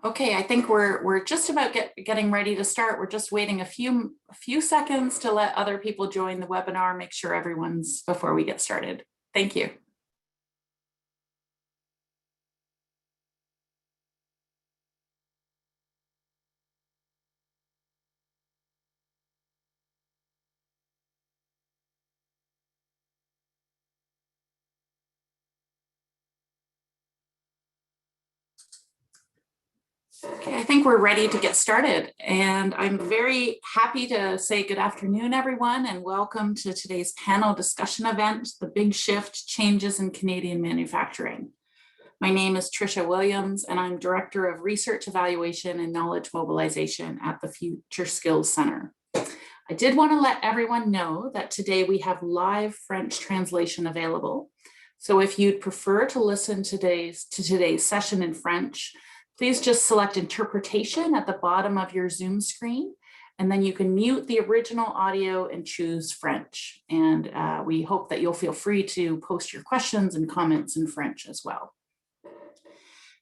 Okay, I think we're just about getting ready to start. We're just waiting a few seconds to let other people join the webinar, make sure everyone's before we get started. Thank you. Okay, I think we're ready to get started, and I'm very happy to say good afternoon, everyone, and welcome to today's panel discussion event, The Big Shift, Changes in Canadian Manufacturing. My name is Tricia Williams, and I'm Director of Research Evaluation and Knowledge Mobilization at the Future Skills Center. I did want to let everyone know that today we have live French translation available. So if you'd prefer to listen to today's session in French, please just select interpretation at the bottom of your Zoom screen, and then you can mute the original audio and choose French. And we hope that you'll feel free to post your questions and comments in French as well.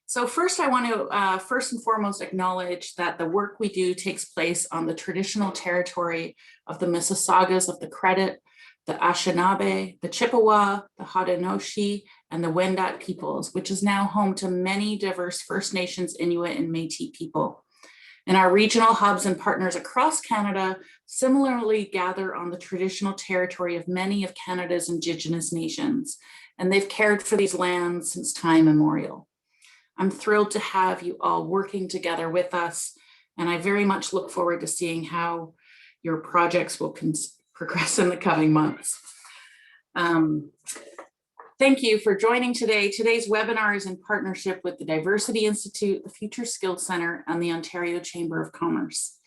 So first, I want to first and foremost acknowledge that the work we do takes place on the traditional territory of the Mississaugas of the Credit, the Anishinaabe, the Chippewa, the Haudenosaunee, and the Wendat peoples, which is now home to many diverse First Nations, Inuit, and Métis people. And our regional hubs and partners across Canada similarly gather on the traditional territory of many of Canada's Indigenous nations, and they've cared for these lands since time immemorial. I'm thrilled to have you all working together with us, and I very much look forward to seeing how your projects will progress in the coming months. Thank you for joining today. Today's webinar is in partnership with the Diversity Institute, the Future Skills Center, and the Ontario Chamber of Commerce.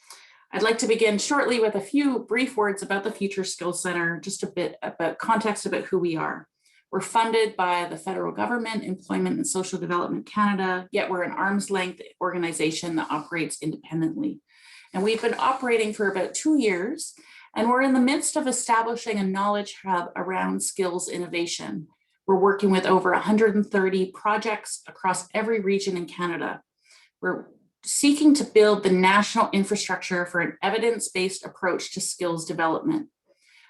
I'd like to begin shortly with a few brief words about the Future Skills Center, just a bit about context about who we are. We're funded by the federal government, Employment and Social Development Canada, yet we're an arm's length organization that operates independently. And we've been operating for about 2 years, and we're in the midst of establishing a knowledge hub around skills innovation. We're working with over 130 projects across every region in Canada. We're seeking to build the national infrastructure for an evidence-based approach to skills development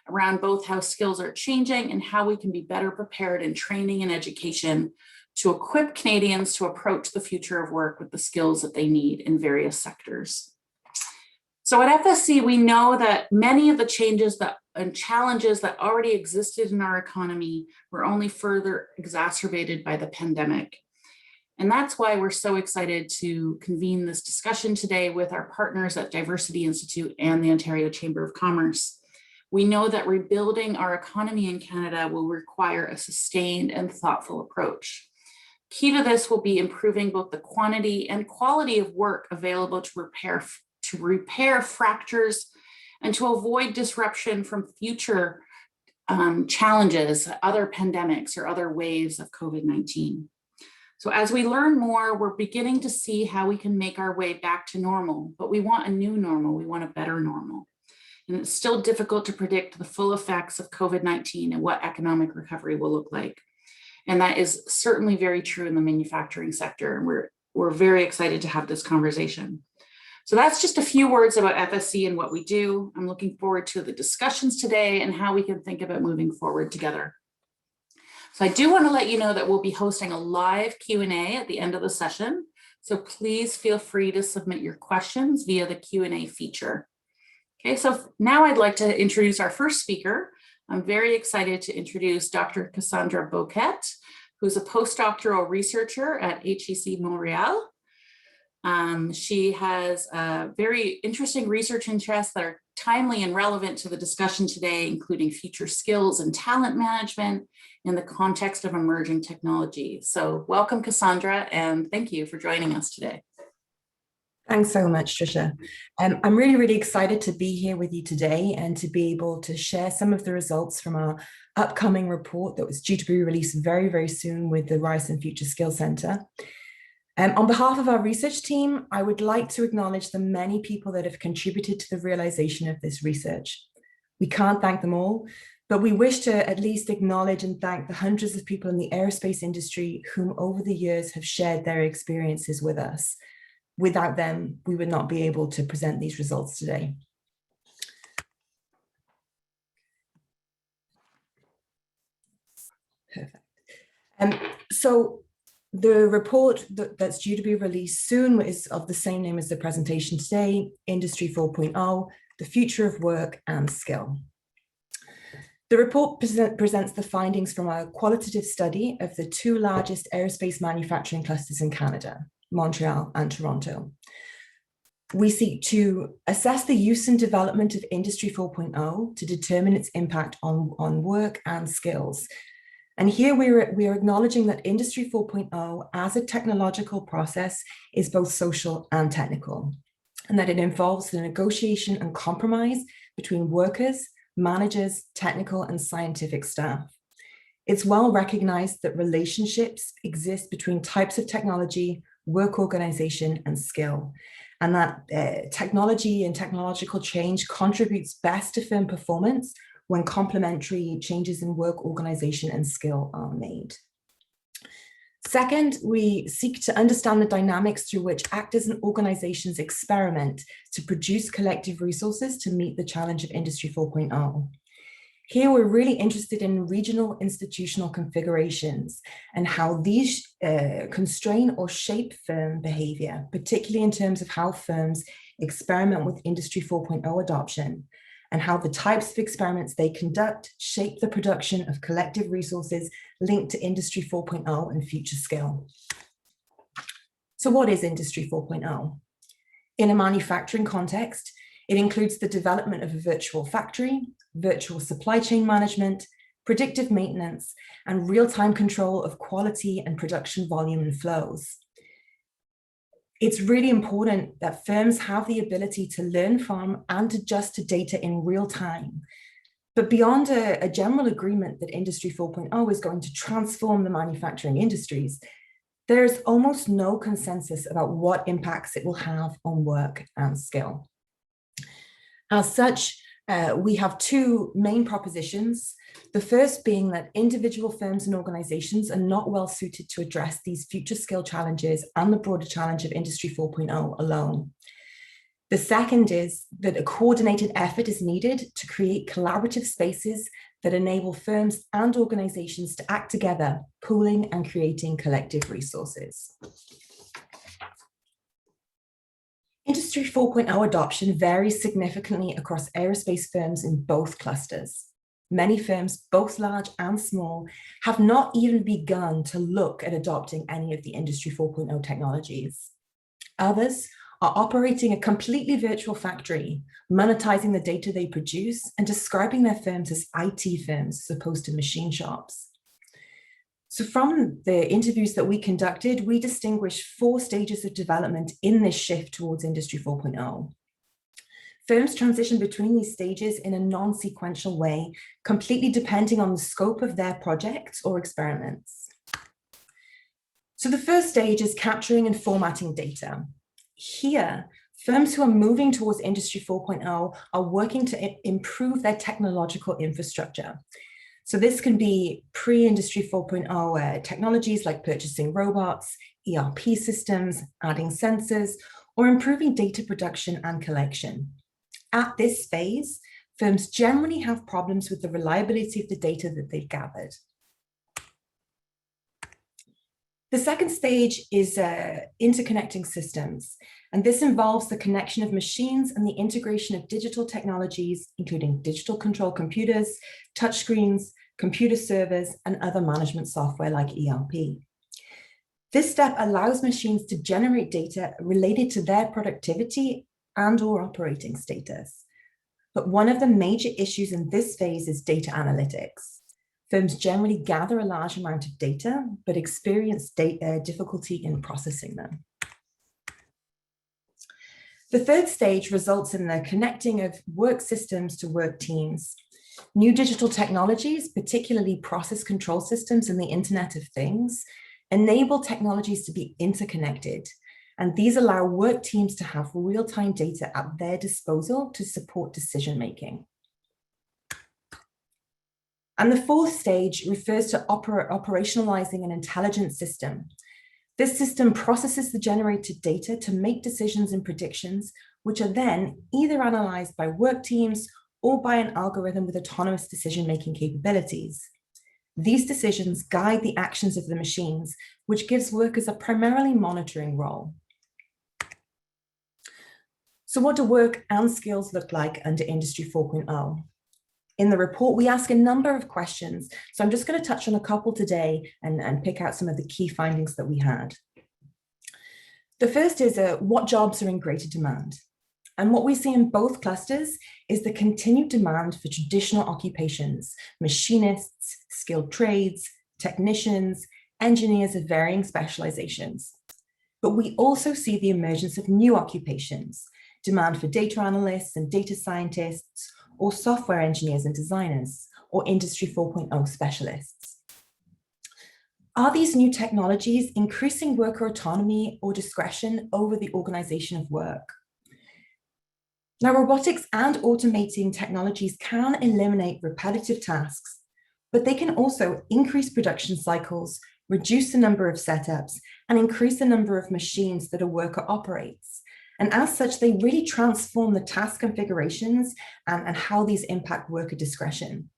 around both how skills are changing and how we can be better prepared in training and education to equip Canadians to approach the future of work with the skills that they need in various sectors. So at FSC, we know that many of the changes and challenges that already existed in our economy were only further exacerbated by the pandemic. And that's why we're so excited to convene this discussion today with our partners at Diversity Institute and the Ontario Chamber of Commerce. We know that rebuilding our economy in Canada will require a sustained and thoughtful approach. Key to this will be improving both the quantity and quality of work available to repair fractures and to avoid disruption from future challenges, other pandemics or other waves of COVID-19. So as we learn more, we're beginning to see how we can make our way back to normal, but we want a new normal, we want a better normal. And it's still difficult to predict the full effects of COVID-19 and what economic recovery will look like. And that is certainly very true in the manufacturing sector. And we're very excited to have this conversation. So that's just a few words about FSC and what we do. I'm looking forward to the discussions today and how we can think about moving forward together. So I do want to let you know that we'll be hosting a live Q&A at the end of the session. So please feel free to submit your questions via the Q&A feature. Okay, so now I'd like to introduce our first speaker. I'm very excited to introduce Dr. Cassandra Bowkett, who's a postdoctoral researcher at HEC Montréal. She has very interesting research interests that are timely and relevant to the discussion today, including future skills and talent management in the context of emerging technology. So welcome, Cassandra, and thank you for joining us today. Thanks so much, Tricia. I'm really excited to be here with you today and to be able to share some of the results from our upcoming report that was due to be released very soon with the Ryerson Future Skills Center. On behalf of our research team, I would like to acknowledge the many people that have contributed to the realization of this research. We can't thank them all, but we wish to at least acknowledge and thank the hundreds of people in the aerospace industry whom over the years have shared their experiences with us. Without them, we would not be able to present these results today. Perfect. So the report that's due to be released soon is of the same name as the presentation today, Industry 4.0, the Future of Work and Skill. The report presents the findings from a qualitative study of the two largest aerospace manufacturing clusters in Canada, Montreal and Toronto. We seek to assess the use and development of Industry 4.0 to determine its impact on work and skills. And here we are acknowledging that Industry 4.0 as a technological process is both social and technical, and that it involves the negotiation and compromise between workers, managers, technical and scientific staff. It's well recognized that relationships exist between types of technology, work organization and skill, and that technology and technological change contributes best to firm performance when complementary changes in work organization and skill are made. Second, we seek to understand the dynamics through which actors and organizations experiment to produce collective resources to meet the challenge of Industry 4.0. Here, we're really interested in regional institutional configurations and how these constrain or shape firm behavior, particularly in terms of how firms experiment with Industry 4.0 adoption, and how the types of experiments they conduct shape the production of collective resources linked to Industry 4.0 and future skill. So what is Industry 4.0? In a manufacturing context, it includes the development of a virtual factory, virtual supply chain management, predictive maintenance, and real-time control of quality and production volume and flows. It's really important that firms have the ability to learn from and adjust to data in real time. But beyond a general agreement that Industry 4.0 is going to transform the manufacturing industries, there's almost no consensus about what impacts it will have on work and skill. As such, we have two main propositions. The first being that individual firms and organizations are not well suited to address these future skill challenges and the broader challenge of Industry 4.0 alone. The second is that a coordinated effort is needed to create collaborative spaces that enable firms and organizations to act together, pooling and creating collective resources. Industry 4.0 adoption varies significantly across aerospace firms in both clusters. Many firms, both large and small, have not even begun to look at adopting any of the Industry 4.0 technologies. Others are operating a completely virtual factory, monetizing the data they produce and describing their firms as IT firms as opposed to machine shops. So from the interviews that we conducted, we distinguished 4 stages of development in this shift towards Industry 4.0. Firms transition between these stages in a non-sequential way, completely depending on the scope of their projects or experiments. So the first stage is capturing and formatting data. Here, firms who are moving towards Industry 4.0 are working to improve their technological infrastructure. So this can be pre-Industry 4.0 technologies like purchasing robots, ERP systems, adding sensors, or improving data production and collection. At this phase, firms generally have problems with the reliability of the data that they've gathered. The second stage is interconnecting systems, and this involves the connection of machines and the integration of digital technologies, including digital control computers, touchscreens, computer servers, and other management software like ERP. This step allows machines to generate data related to their productivity and/or operating status. But one of the major issues in this phase is data analytics. Firms generally gather a large amount of data, but experience difficulty in processing them. The third stage results in the connecting of work systems to work teams. New digital technologies, particularly process control systems and the Internet of Things, enable technologies to be interconnected. And these allow work teams to have real-time data at their disposal to support decision-making. And the fourth stage refers to operationalizing an intelligent system. This system processes the generated data to make decisions and predictions, which are then either analyzed by work teams or by an algorithm with autonomous decision-making capabilities. These decisions guide the actions of the machines, which gives workers a primarily monitoring role. So what do work and skills look like under Industry 4.0? In the report, we ask a number of questions. So I'm just going to touch on a couple today and pick out some of the key findings that we had. The first is what jobs are in greater demand? And what we see in both clusters is the continued demand for traditional occupations, machinists, skilled trades, technicians, engineers of varying specializations. But we also see the emergence of new occupations, demand for data analysts and data scientists, or software engineers and designers, or Industry 4.0 specialists. Are these new technologies increasing worker autonomy or discretion over the organization of work? Now, robotics and automating technologies can eliminate repetitive tasks, but they can also increase production cycles, reduce the number of setups, and increase the number of machines that a worker operates. And as such, they really transform the task configurations and how these impact worker discretion.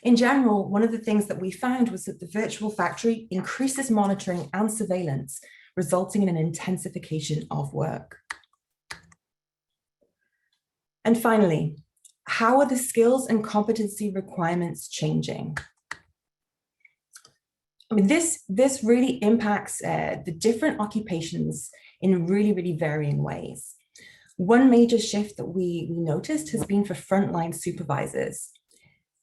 In general, one of the things that we found was that the virtual factory increases monitoring and surveillance, resulting in an intensification of work. And finally, how are the skills and competency requirements changing? I mean, this really impacts the different occupations in really, really varying ways. One major shift that we noticed has been for frontline supervisors.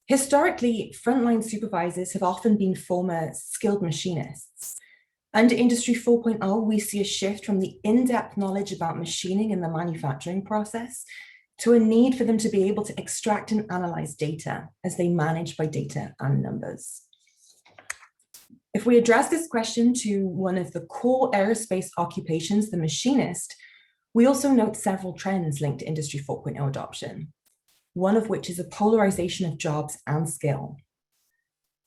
Historically, frontline supervisors have often been former skilled machinists. Under Industry 4.0, we see a shift from the in-depth knowledge about machining in the manufacturing process to a need for them to be able to extract and analyze data as they manage by data and numbers. If we address this question to one of the core aerospace occupations, the machinist, we also note several trends linked to Industry 4.0 adoption, one of which is a polarization of jobs and skill.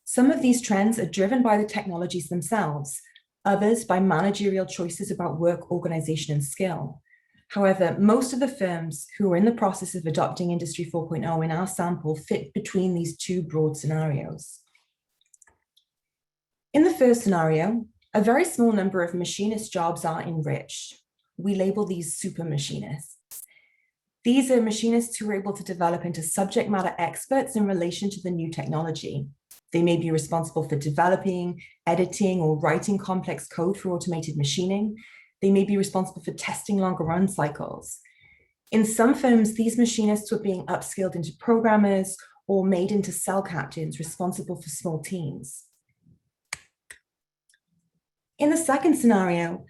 Some of these trends are driven by the technologies themselves, others by managerial choices about work organization and skill. However, most of the firms who are in the process of adopting Industry 4.0 in our sample fit between these two broad scenarios. In the first scenario, a very small number of machinist jobs are enriched. We label these super machinists. These are machinists who are able to develop into subject matter experts in relation to the new technology. They may be responsible for developing, editing, or writing complex code for automated machining. They may be responsible for testing longer run cycles. In some firms, these machinists were being upskilled into programmers or made into cell captains responsible for small teams. In the second scenario,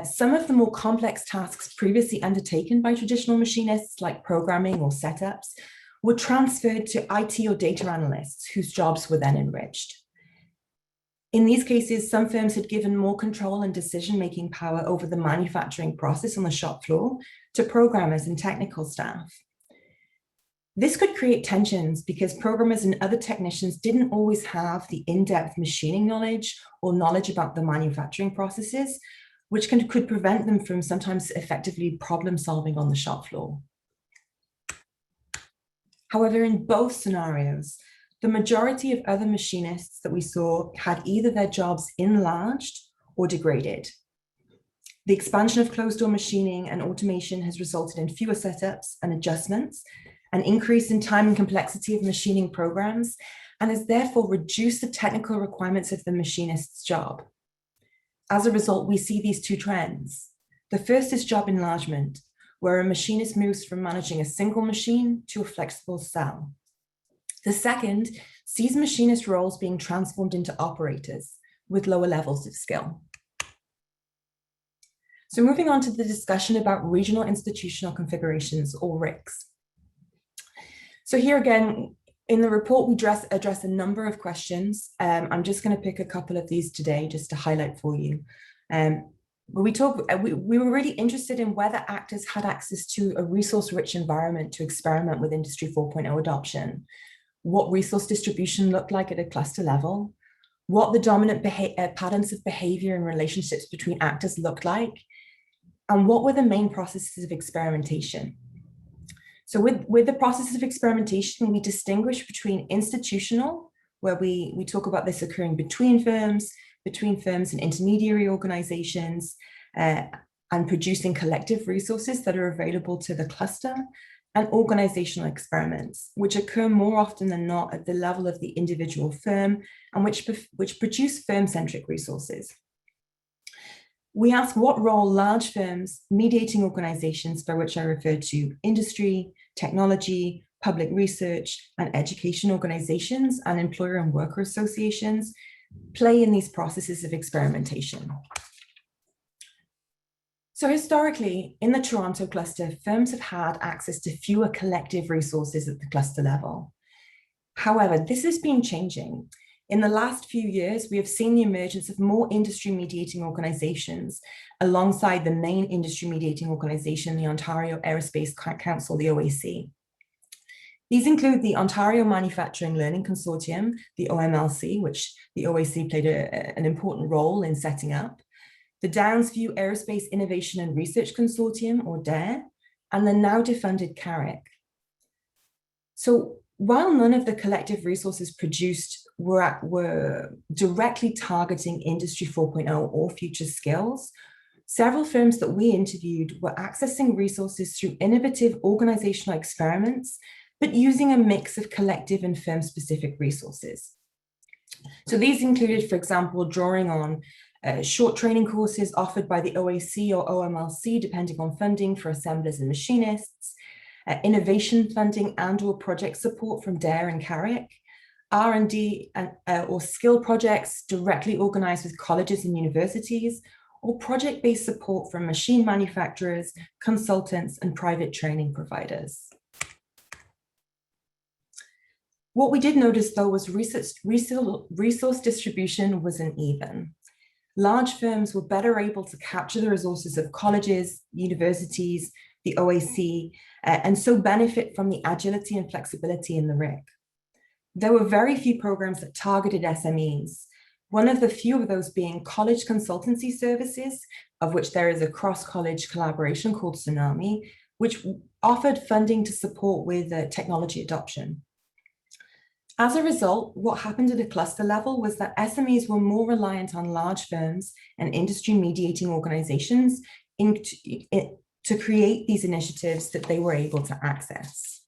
some of the more complex tasks previously undertaken by traditional machinists, like programming or setups, were transferred to IT or data analysts, whose jobs were then enriched. In these cases, some firms had given more control and decision-making power over the manufacturing process on the shop floor to programmers and technical staff. This could create tensions because programmers and other technicians didn't always have the in-depth machining knowledge or knowledge about the manufacturing processes, which could prevent them from sometimes effectively problem solving on the shop floor. However, in both scenarios, the majority of other machinists that we saw had either their jobs enlarged or degraded. The expansion of closed-door machining and automation has resulted in fewer setups and adjustments, an increase in time and complexity of machining programs, and has therefore reduced the technical requirements of the machinist's job. As a result, we see these two trends. The first is job enlargement, where a machinist moves from managing a single machine to a flexible cell. The second sees machinist roles being transformed into operators with lower levels of skill. So moving on to the discussion about regional institutional configurations, or RICs. So here again, in the report, we address a number of questions. I'm just going to pick a couple of these today just to highlight for you. But we were really interested in whether actors had access to a resource-rich environment to experiment with Industry 4.0 adoption, what resource distribution looked like at a cluster level, what the dominant patterns of behavior and relationships between actors looked like, and what were the main processes of experimentation. So with the processes of experimentation, we distinguish between institutional, where we talk about this occurring between firms and intermediary organizations, and producing collective resources that are available to the cluster, and organizational experiments, which occur more often than not at the level of the individual firm and which produce firm-centric resources. We ask what role large firms, mediating organizations, by which I refer to industry, technology, public research, and education organizations, and employer and worker associations, play in these processes of experimentation. So historically, in the Toronto cluster, firms have had access to fewer collective resources at the cluster level. However, this has been changing. In the last few years, we have seen the emergence of more industry mediating organizations alongside the main industry mediating organization, the Ontario Aerospace Council, the OAC. These include the Ontario Manufacturing Learning Consortium, the OMLC, which the OAC played an important role in setting up, the Downsview Aerospace Innovation and Research Consortium, or DARE, and the now defunded CRIMT. So while none of the collective resources produced were directly targeting Industry 4.0 or future skills, several firms that we interviewed were accessing resources through innovative organizational experiments, but using a mix of collective and firm-specific resources. So these included, for example, drawing on short training courses offered by the OAC or OMLC, depending on funding for assemblers and machinists, innovation funding and or project support from DARE and CARIC, R&D or skill projects directly organized with colleges and universities, or project-based support from machine manufacturers, consultants, and private training providers. What we did notice, though, was resource distribution was uneven. Large firms were better able to capture the resources of colleges, universities, the OAC, and so benefit from the agility and flexibility in the RIC. There were very few programs that targeted SMEs, one of the few of those being college consultancy services, of which there is a cross-college collaboration called Tsunami, which offered funding to support with technology adoption. As a result, what happened at a cluster level was that SMEs were more reliant on large firms and industry mediating organizations to create these initiatives that they were able to access.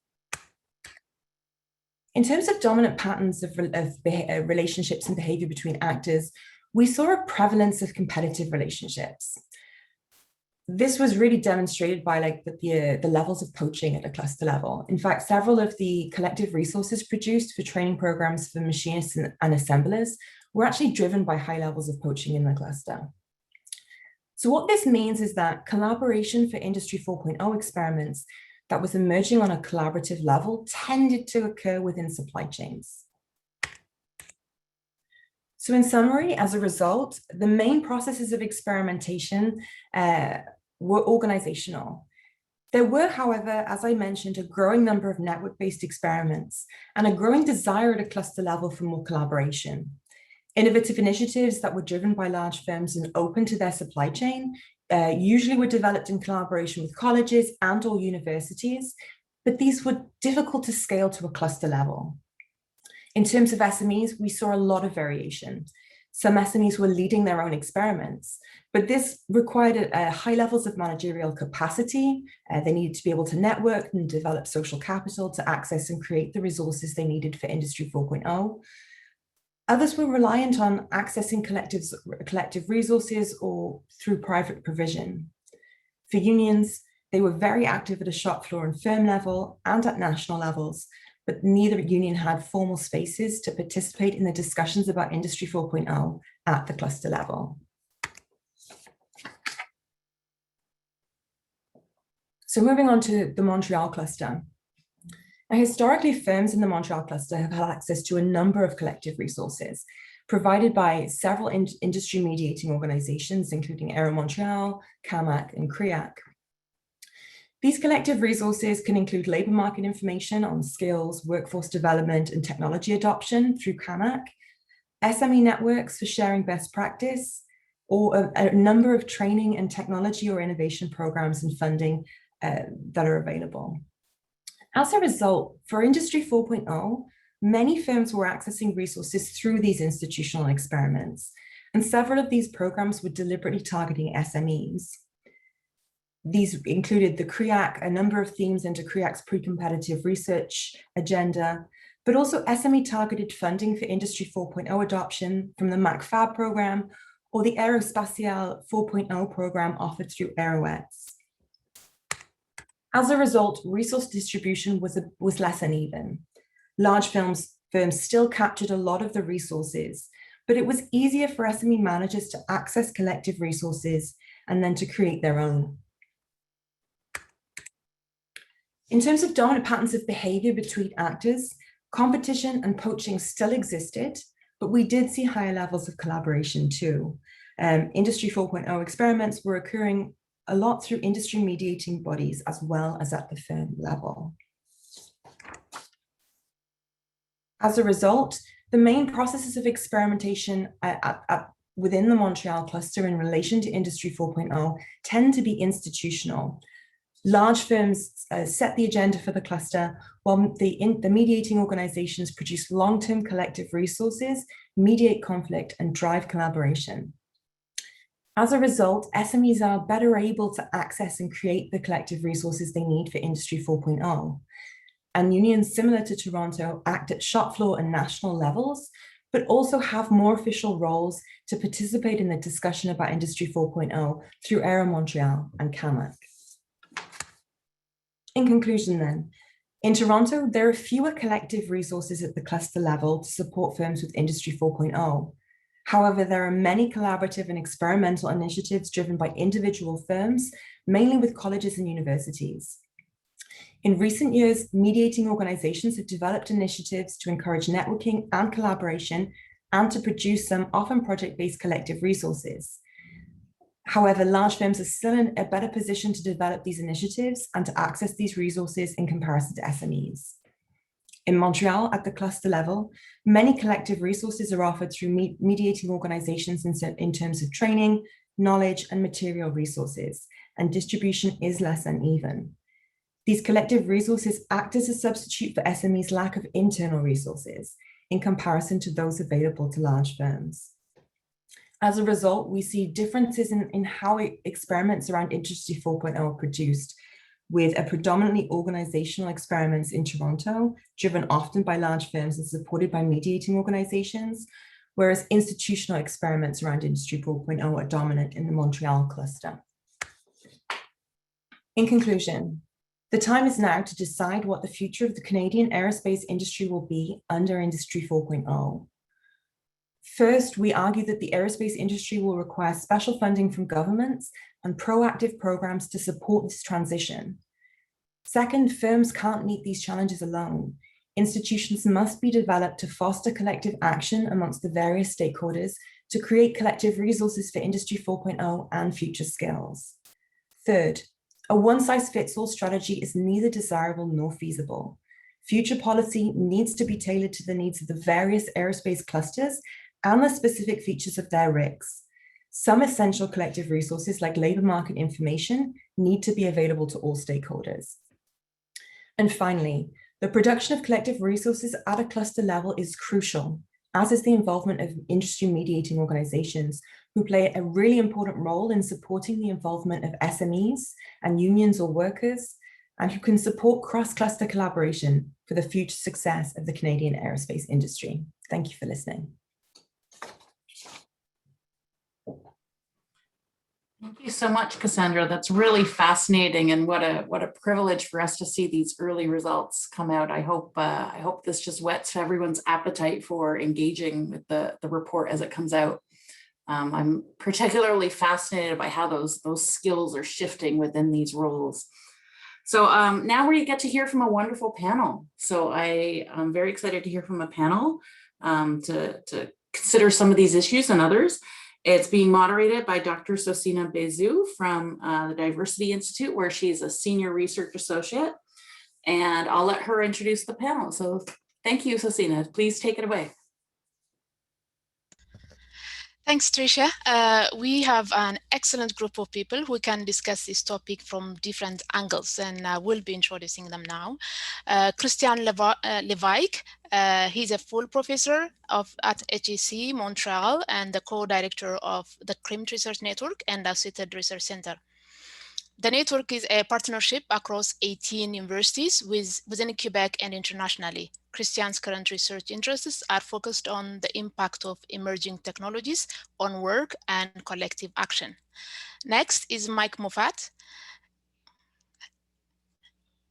In terms of dominant patterns of relationships and behavior between actors, we saw a prevalence of competitive relationships. This was really demonstrated by the levels of poaching at a cluster level. In fact, several of the collective resources produced for training programs for machinists and assemblers were actually driven by high levels of poaching in the cluster. So what this means is that collaboration for Industry 4.0 experiments that was emerging on a collaborative level tended to occur within supply chains. So in summary, as a result, the main processes of experimentation were organizational. There were, however, as I mentioned, a growing number of network-based experiments and a growing desire at a cluster level for more collaboration. Innovative initiatives that were driven by large firms and open to their supply chain usually were developed in collaboration with colleges and or universities, but these were difficult to scale to a cluster level. In terms of SMEs, we saw a lot of variation. Some SMEs were leading their own experiments, but this required high levels of managerial capacity. They needed to be able to network and develop social capital to access and create the resources they needed for Industry 4.0. Others were reliant on accessing collective resources or through private provision. For unions, they were very active at a shop floor and firm level and at national levels, but neither union had formal spaces to participate in the discussions about Industry 4.0 at the cluster level. So moving on to the Montreal cluster. Now, historically, firms in the Montreal cluster have had access to a number of collective resources provided by several industry mediating organizations, including Aero Montreal, CAMAC, and CRIAC. These collective resources can include labor market information on skills, workforce development, and technology adoption through CAMAC, SME networks for sharing best practice, or a number of training and technology or innovation programs and funding that are available. As a result, for Industry 4.0, many firms were accessing resources through these institutional experiments, and several of these programs were deliberately targeting SMEs. These included the CRIAC, a number of themes into CRIAC's pre-competitive research agenda, but also SME-targeted funding for Industry 4.0 adoption from the MacFab program or the Aerospace 4.0 program offered through Aerospace. As a result, resource distribution was less uneven. Large firms still captured a lot of the resources, but it was easier for SME managers to access collective resources and then to create their own. In terms of dominant patterns of behavior between actors, competition and poaching still existed, but we did see higher levels of collaboration too. Industry 4.0 experiments were occurring a lot through industry mediating bodies as well as at the firm level. As a result, the main processes of experimentation within the Montreal cluster in relation to Industry 4.0 tend to be institutional. Large firms set the agenda for the cluster, while the mediating organizations produce long-term collective resources, mediate conflict, and drive collaboration. As a result, SMEs are better able to access and create the collective resources they need for Industry 4.0. And unions similar to Toronto act at shop floor and national levels, but also have more official roles to participate in the discussion about Industry 4.0 through HEC Montréal and CAMAC. In conclusion then, in Toronto, there are fewer collective resources at the cluster level to support firms with Industry 4.0. However, there are many collaborative and experimental initiatives driven by individual firms, mainly with colleges and universities. In recent years, mediating organizations have developed initiatives to encourage networking and collaboration and to produce some often project-based collective resources. However, large firms are still in a better position to develop these initiatives and to access these resources in comparison to SMEs. In Montreal, at the cluster level, many collective resources are offered through mediating organizations in terms of training, knowledge, and material resources, and distribution is less uneven. These collective resources act as a substitute for SMEs' lack of internal resources in comparison to those available to large firms. As a result, we see differences in how experiments around Industry 4.0 are produced, with a predominantly organizational experiments in Toronto, driven often by large firms and supported by mediating organizations, whereas institutional experiments around Industry 4.0 are dominant in the Montreal cluster. In conclusion, the time is now to decide what the future of the Canadian aerospace industry will be under Industry 4.0. First, we argue that the aerospace industry will require special funding from governments and proactive programs to support this transition. Second, firms can't meet these challenges alone. Institutions must be developed to foster collective action amongst the various stakeholders to create collective resources for Industry 4.0 and future skills. Third, a one-size-fits-all strategy is neither desirable nor feasible. Future policy needs to be tailored to the needs of the various aerospace clusters and the specific features of their RICs. Some essential collective resources like labor market information need to be available to all stakeholders. And finally, the production of collective resources at a cluster level is crucial, as is the involvement of industry mediating organizations who play a really important role in supporting the involvement of SMEs and unions or workers, and who can support cross-cluster collaboration for the future success of the Canadian aerospace industry. Thank you for listening. Thank you so much, Cassandra. That's really fascinating, and what a privilege for us to see these early results come out. I hope this just whets everyone's appetite for engaging with the report as it comes out. I'm particularly fascinated by how those skills are shifting within these roles. So now we get to hear from a wonderful panel. So I'm very excited to hear from a panel to consider some of these issues and others. It's being moderated by Dr. Sosina Bezu from the Diversity Institute, where she's a senior research associate. And I'll let her introduce the panel. So thank you, Sosina. Please take it away. Thanks, Tricia. We have an excellent group of people who can discuss this topic from different angles, and we'll be introducing them now. Christian Lévesque, he's a full professor at HEC Montréal and the co-director of the CRIMT Research Network and Associated Research Center. The network is a partnership across 18 universities within Quebec and internationally. Christian's current research interests are focused on the impact of emerging technologies on work and collective action. Next is Mike Moffatt.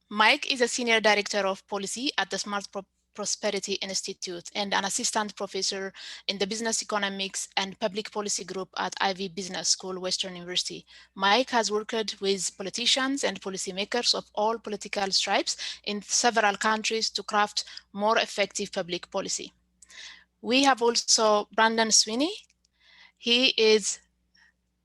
Mike is a senior director of policy at the Smart Prosperity Institute and an assistant professor in the Business Economics and Public Policy Group at Ivy Business School, Western University. Mike has worked with politicians and policymakers of all political stripes in several countries to craft more effective public policy. We have also Brandon Sweeney. He's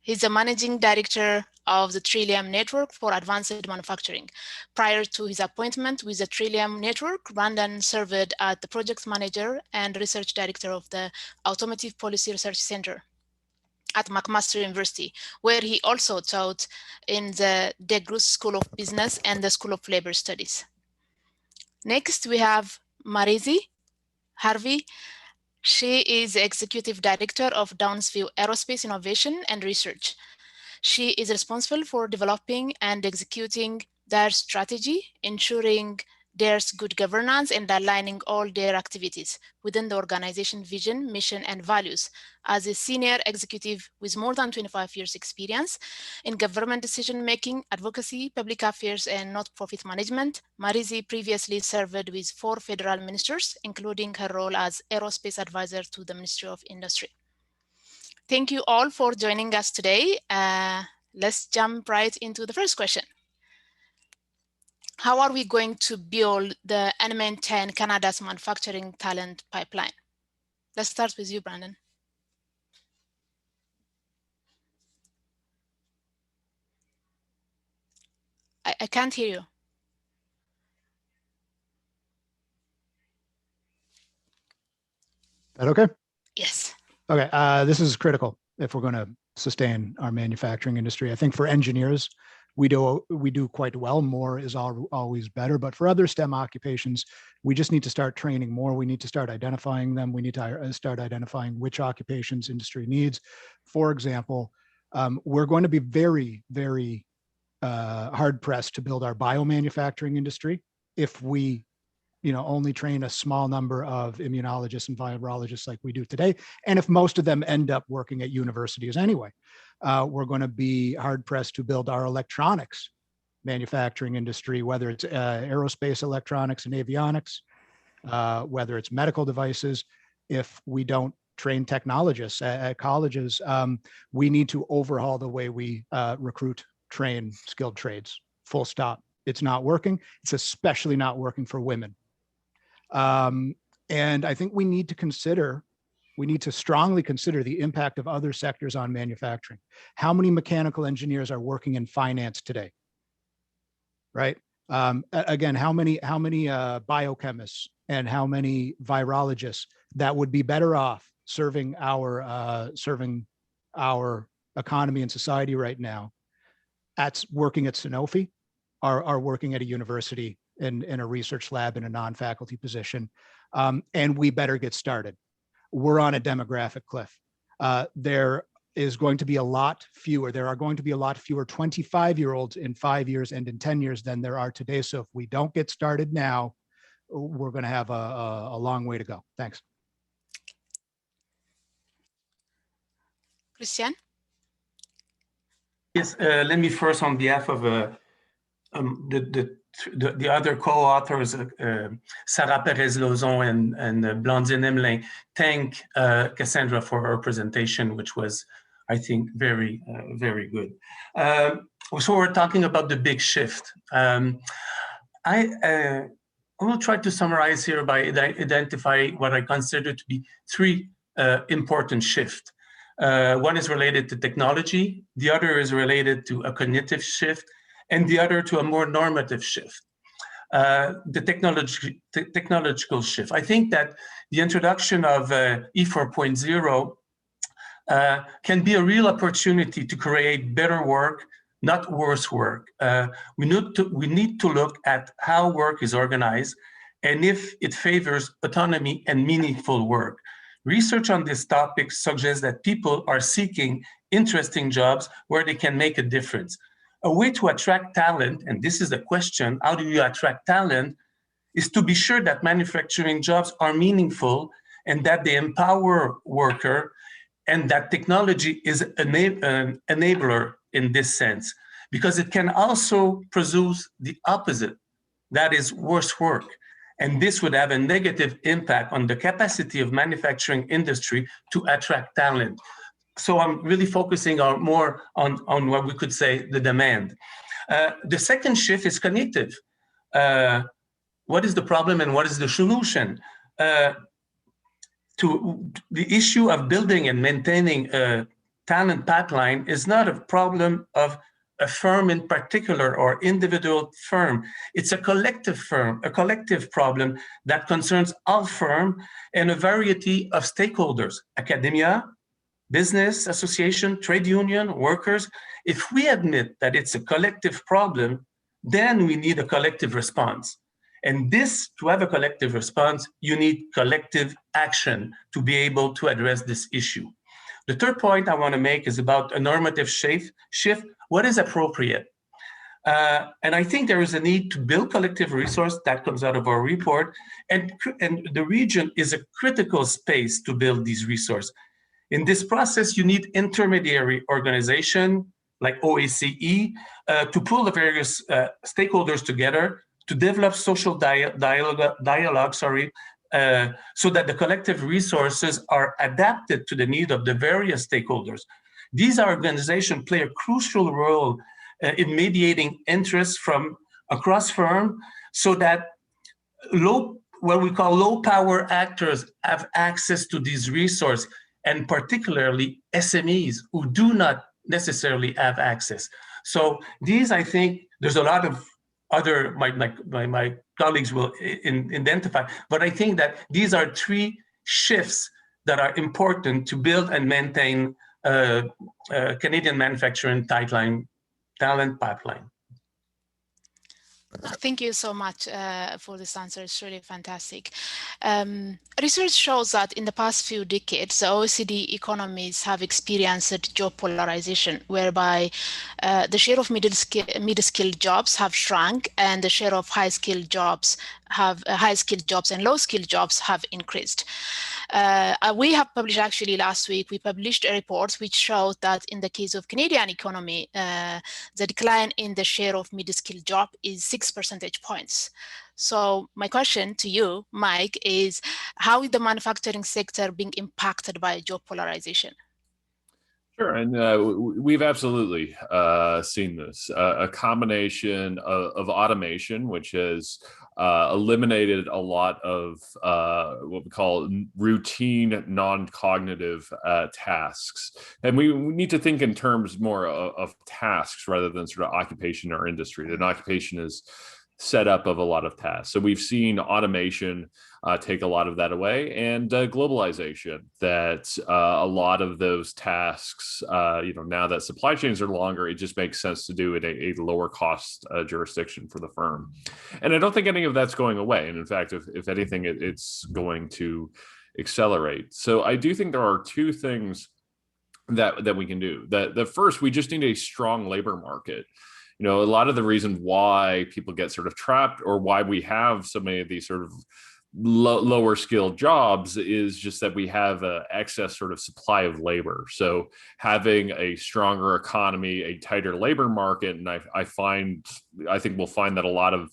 the managing director of the Trillium Network for Advanced Manufacturing. Prior to his appointment with the Trillium Network, Brandon served as the project manager and research director of the Automotive Policy Research Center at McMaster University, where he also taught in the DeGrusse School of Business and the School of Labor Studies. Next, we have Maresi Harvey. She is the executive director of Downsview Aerospace Innovation and Research. She is responsible for developing and executing their strategy, ensuring there's good governance and aligning all their activities within the organization vision, mission, and values. As a senior executive with more than 25 years experience in government decision-making, advocacy, public affairs, and not-profit management, Maresi previously served with 4 federal ministers, including her role as aerospace advisor to the Ministry of Industry. Thank you all for joining us today. Let's jump right into the first question. How are we going to build the and maintain Canada's manufacturing talent pipeline? Let's start with you, Brandon. I can't hear you. That okay? Yes. Okay, this is critical if we're going to sustain our manufacturing industry. I think for engineers, we do quite well. More is always better, but for other STEM occupations, we just need to start training more. We need to start identifying them. We need to start identifying which occupations industry needs. For example, we're going to be very, very hard pressed to build our biomanufacturing industry if we only train a small number of immunologists and virologists like we do today. And if most of them end up working at universities anyway, we're going to be hard pressed to build our electronics manufacturing industry, whether it's aerospace electronics and avionics, whether it's medical devices. If we don't train technologists at colleges, we need to overhaul the way we recruit, train skilled trades, full stop. It's not working. It's especially not working for women. And I think we need to strongly consider the impact of other sectors on manufacturing. How many mechanical engineers are working in finance today? Right? Again, how many biochemists and how many virologists that would be better off serving our economy and society right now at working at Sanofi are working at a university in a research lab in a non-faculty position, and we better get started. We're on a demographic cliff. There are going to be a lot fewer 25-year-olds in 5 years and in 10 years than there are today. So if we don't get started now, we're going to have a long way to go. Thanks. Christian? Yes, let me first, on behalf of the other co-authors, Sarah Perez-Lozon and Blandine Emelin, thank Cassandra for her presentation, which was, I think, very, very good. So we're talking about the big shift. I will try to summarize here by identifying what I consider to be 3 important shifts. One is related to technology, the other is related to a cognitive shift, and the other to a more normative shift. The technological shift. I think that the introduction of E 4.0 can be a real opportunity to create better work, not worse work. We need to look at how work is organized and if it favors autonomy and meaningful work. Research on this topic suggests that people are seeking interesting jobs where they can make a difference. A way to attract talent, and this is the question, how do you attract talent, is to be sure that manufacturing jobs are meaningful and that they empower worker, and that technology is an enabler in this sense, because it can also produce the opposite, that is worse work. And this would have a negative impact on the capacity of manufacturing industry to attract talent. So I'm really focusing on more on what we could say the demand. The second shift is cognitive. What is the problem and what is the solution? To the issue of building and maintaining a talent pipeline is not a problem of a firm in particular or individual firm. It's a collective problem that concerns all firms and a variety of stakeholders, academia, business association, trade union, workers. If we admit that it's a collective problem, then we need a collective response. And this, to have a collective response, you need collective action to be able to address this issue. The third point I want to make is about a normative shift. What is appropriate? And I think there is a need to build collective resource that comes out of our report, and the region is a critical space to build these resources. In this process, you need intermediary organization like OACE to pull the various stakeholders together to develop social dialogue, so that the collective resources are adapted to the need of the various stakeholders. These organizations play a crucial role in mediating interests from across firm, so that what we call low power actors have access to these resources, and particularly SMEs who do not necessarily have access. So these, I think, there's a lot of other, my colleagues will identify, but I think that these are three shifts that are important to build and maintain Canadian manufacturing talent pipeline. Thank you so much for this answer. It's really fantastic. Research shows that in the past few decades, the OECD economies have experienced job polarization, whereby the share of mid-skilled jobs have shrunk and the share of high-skilled jobs and low-skilled jobs have increased. We have published, actually last week, we published a report which showed that in the case of Canadian economy, the decline in the share of mid-skilled job is 6 percentage points. So my question to you, Mike, is how is the manufacturing sector being impacted by job polarization? Sure, and we've absolutely seen this. A combination of automation, which has eliminated a lot of what we call routine, non-cognitive tasks. And we need to think in terms more of tasks rather than sort of occupation or industry. An occupation is set up of a lot of tasks. So we've seen automation take a lot of that away, and globalization, that a lot of those tasks, now that supply chains are longer, it just makes sense to do it a lower cost jurisdiction for the firm. And I don't think any of that's going away. And in fact, if anything, it's going to accelerate. So I do think there are two things that we can do. The first, we just need a strong labor market. A lot of the reason why people get sort of trapped, or why we have so many of these sort of lower skilled jobs, is just that we have an excess sort of supply of labor. So having a stronger economy, a tighter labor market, and I think we'll find that a lot of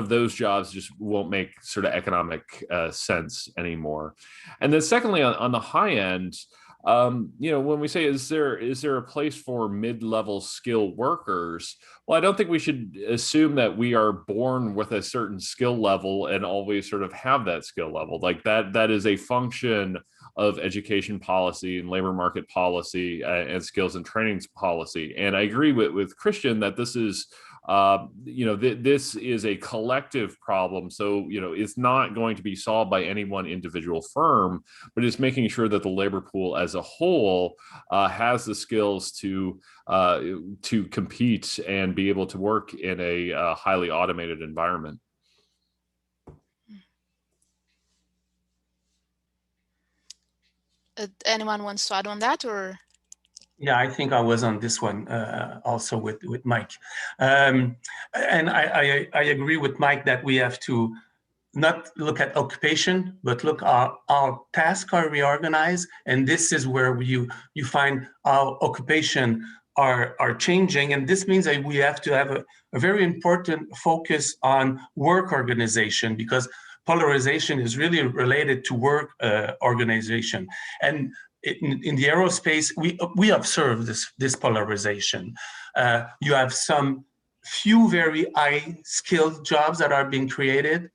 those jobs just won't make sort of economic sense anymore. And then secondly, on the high end, when we say, is there a place for mid-level skilled workers? Well, I don't think we should assume that we are born with a certain skill level and always sort of have that skill level. Like that is a function of education policy and labor market policy and skills and trainings policy. And I agree with Christian that this is this is a collective problem. So, it's not going to be solved by any one individual firm, but it's making sure that the labor pool as a whole has the skills to compete and be able to work in a highly automated environment. Anyone wants to add on that, or? Yeah, I think I was on this one also with Mike. And I agree with Mike that we have to not look at occupation, but look our tasks are reorganized. And this is where you find our occupation are changing. And this means that we have to have a very important focus on work organization, because polarization is really related to work organization. And in the aerospace, we observe this polarization. You have some few very high skilled jobs that are being created.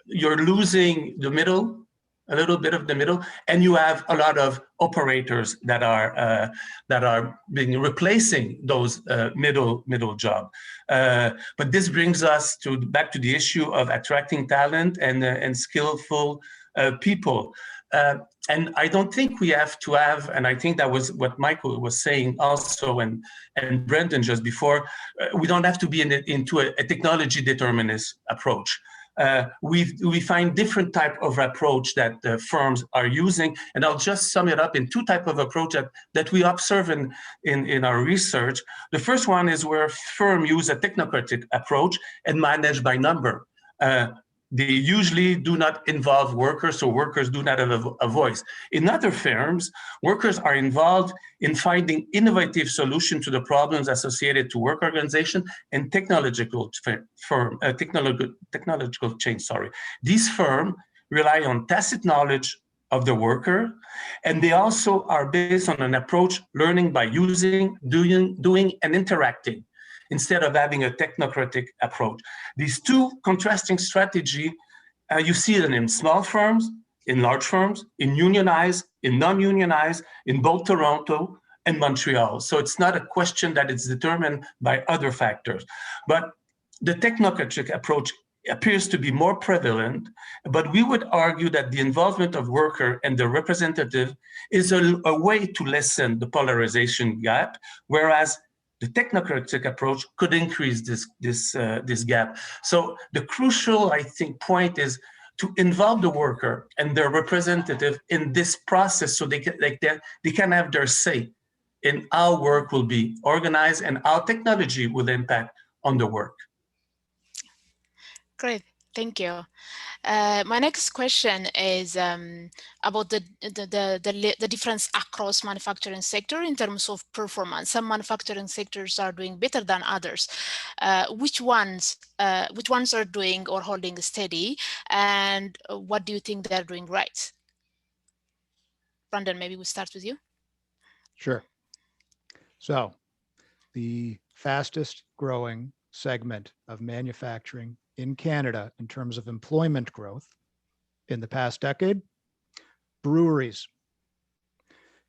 You're losing the middle, a little bit of the middle, and you have a lot of operators that are being replacing those middle job. But this brings us back to the issue of attracting talent and skillful people. And I don't think we have to have, and I think that was what Michael was saying also, and Brendan just before, we don't have to be into a technology determinist approach. We find different type of approach that firms are using, and I'll just sum it up in two type of approach that we observe in our research. The first one is where firms use a technocratic approach and manage by number. They usually do not involve workers, so workers do not have a voice. In other firms, workers are involved in finding innovative solutions to the problems associated to work organization and technological change. These firms rely on tacit knowledge of the worker, and they also are based on an approach learning by using, doing, and interacting, instead of having a technocratic approach. These two contrasting strategies, you see them in small firms, in large firms, in unionized, in non-unionized, in both Toronto and Montreal. So it's not a question that it's determined by other factors. But the technocratic approach appears to be more prevalent, but we would argue that the involvement of worker and the representative is a way to lessen the polarization gap, whereas the technocratic approach could increase this gap. So the crucial, I think, point is to involve the worker and their representative in this process, so they can have their say in how work will be organized and how technology will impact on the work. Great, thank you. My next question is about the difference across manufacturing sector in terms of performance. Some manufacturing sectors are doing better than others. Which ones are doing or holding steady, and what do you think they're doing right? Brandon, maybe we start with you. Sure. So the fastest growing segment of manufacturing in Canada in terms of employment growth in the past decade, breweries,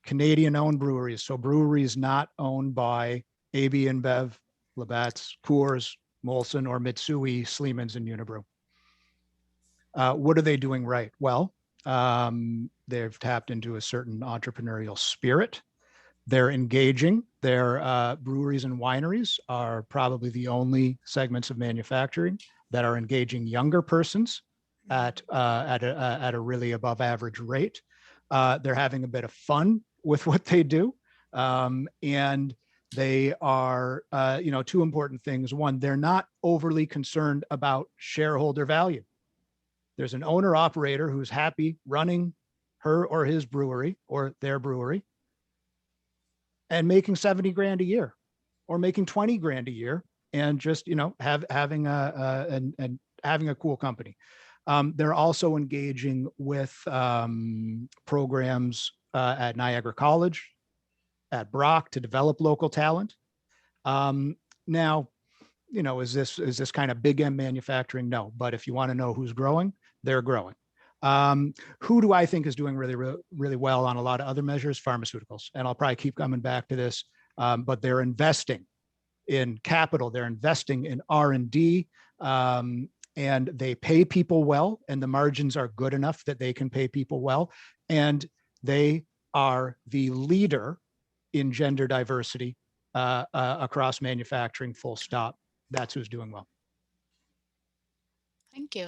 Canadian-owned breweries. So breweries not owned by AB InBev, Labatt's, Coors, Molson, or Mitsui, Sleeman's, and Unibrew. What are they doing right? Well, they've tapped into a certain entrepreneurial spirit. They're engaging. Their breweries and wineries are probably the only segments of manufacturing that are engaging younger persons at a really above average rate. They're having a bit of fun with what they do. And they are, two important things. One, they're not overly concerned about shareholder value. There's an owner operator who's happy running her or his brewery or their brewery and making 70 grand a year or making 20 grand a year, and just, having a cool company. They're also engaging with programs at Niagara College, at Brock, to develop local talent. Now, is this kind of big M manufacturing? No, but if you want to know who's growing, they're growing. Who do I think is doing really well on a lot of other measures? Pharmaceuticals. And I'll probably keep coming back to this, but they're investing in capital, they're investing in R&D, and they pay people well, and the margins are good enough that they can pay people well. And they are the leader in gender diversity across manufacturing, full stop. That's who's doing well. Thank you.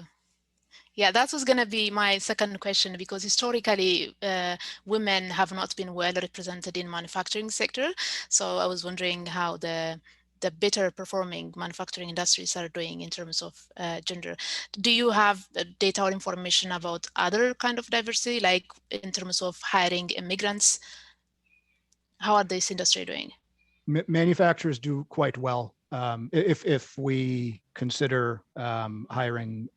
Yeah, that was going to be my second question, because historically, women have not been well represented in manufacturing sector. So I was wondering how the better performing manufacturing industries are doing in terms of gender. Do you have data or information about other kind of diversity, like in terms of hiring immigrants? How are this industry doing? Manufacturers do quite well. If we consider hiring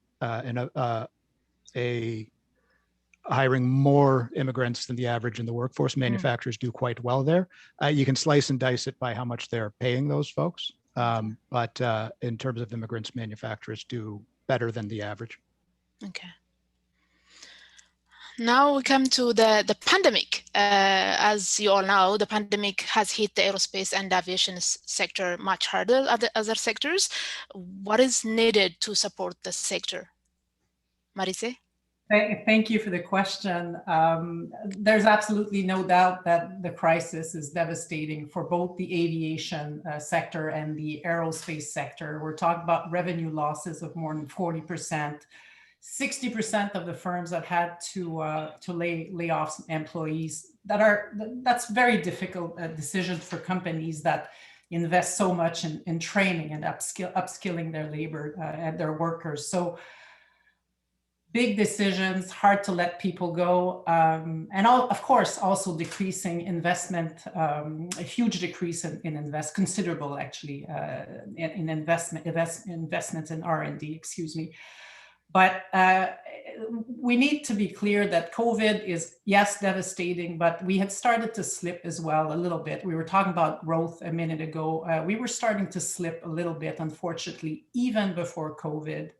hiring more immigrants than the average in the workforce, manufacturers do quite well there. You can slice and dice it by how much they're paying those folks. But in terms of immigrants, manufacturers do better than the average. Okay. Now we come to the pandemic. As you all know, the pandemic has hit the aerospace and aviation sector much harder than the other sectors. What is needed to support the sector? Maresi? Thank you for the question. There's absolutely no doubt that the crisis is devastating for both the aviation sector and the aerospace sector. We're talking about revenue losses of more than 40%. 60% of the firms that had to lay off employees. That's very difficult decisions for companies that invest so much in training and upskilling their labor and their workers. So big decisions, hard to let people go, and of course also decreasing investment, a huge decrease in considerable actually in investments in R&D, excuse me. But we need to be clear that COVID is, yes, devastating, but we had started to slip as well a little bit. We were talking about growth a minute ago. We were starting to slip a little bit, unfortunately, even before COVID.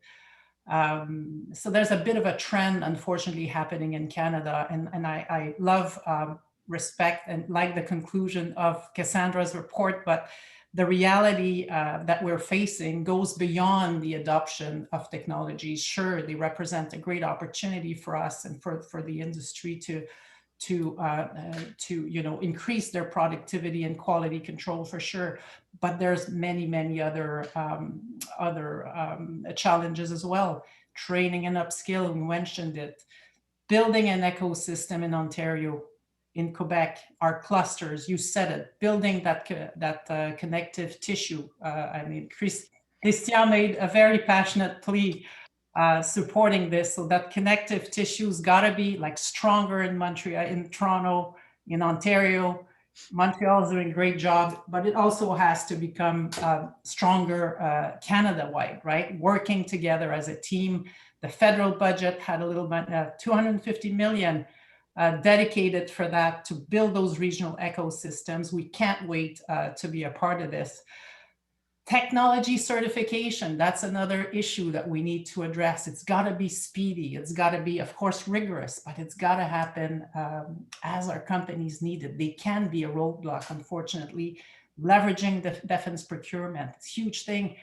So there's a bit of a trend, unfortunately, happening in Canada. And I love, respect, and like the conclusion of Cassandra's report, but the reality that we're facing goes beyond the adoption of technologies. Sure, they represent a great opportunity for us and for the industry to increase their productivity and quality control for sure. But there's many other challenges as well. Training and upskilling, we mentioned it. Building an ecosystem in Ontario, in Quebec, our clusters, you said it, building that connective tissue. I mean, Christian made a very passionate plea supporting this, so that connective tissue's gotta be like stronger in Montreal, in Toronto, in Ontario. Montreal is doing a great job, but it also has to become stronger Canada-wide, right? Working together as a team. The federal budget had a little bit, 250 million dedicated for that, to build those regional ecosystems. We can't wait to be a part of this. Technology certification, that's another issue that we need to address. It's got to be speedy. It's got to be, of course, rigorous, but it's got to happen as our companies need it. They can be a roadblock, unfortunately. Leveraging the defense procurement, it's a huge thing.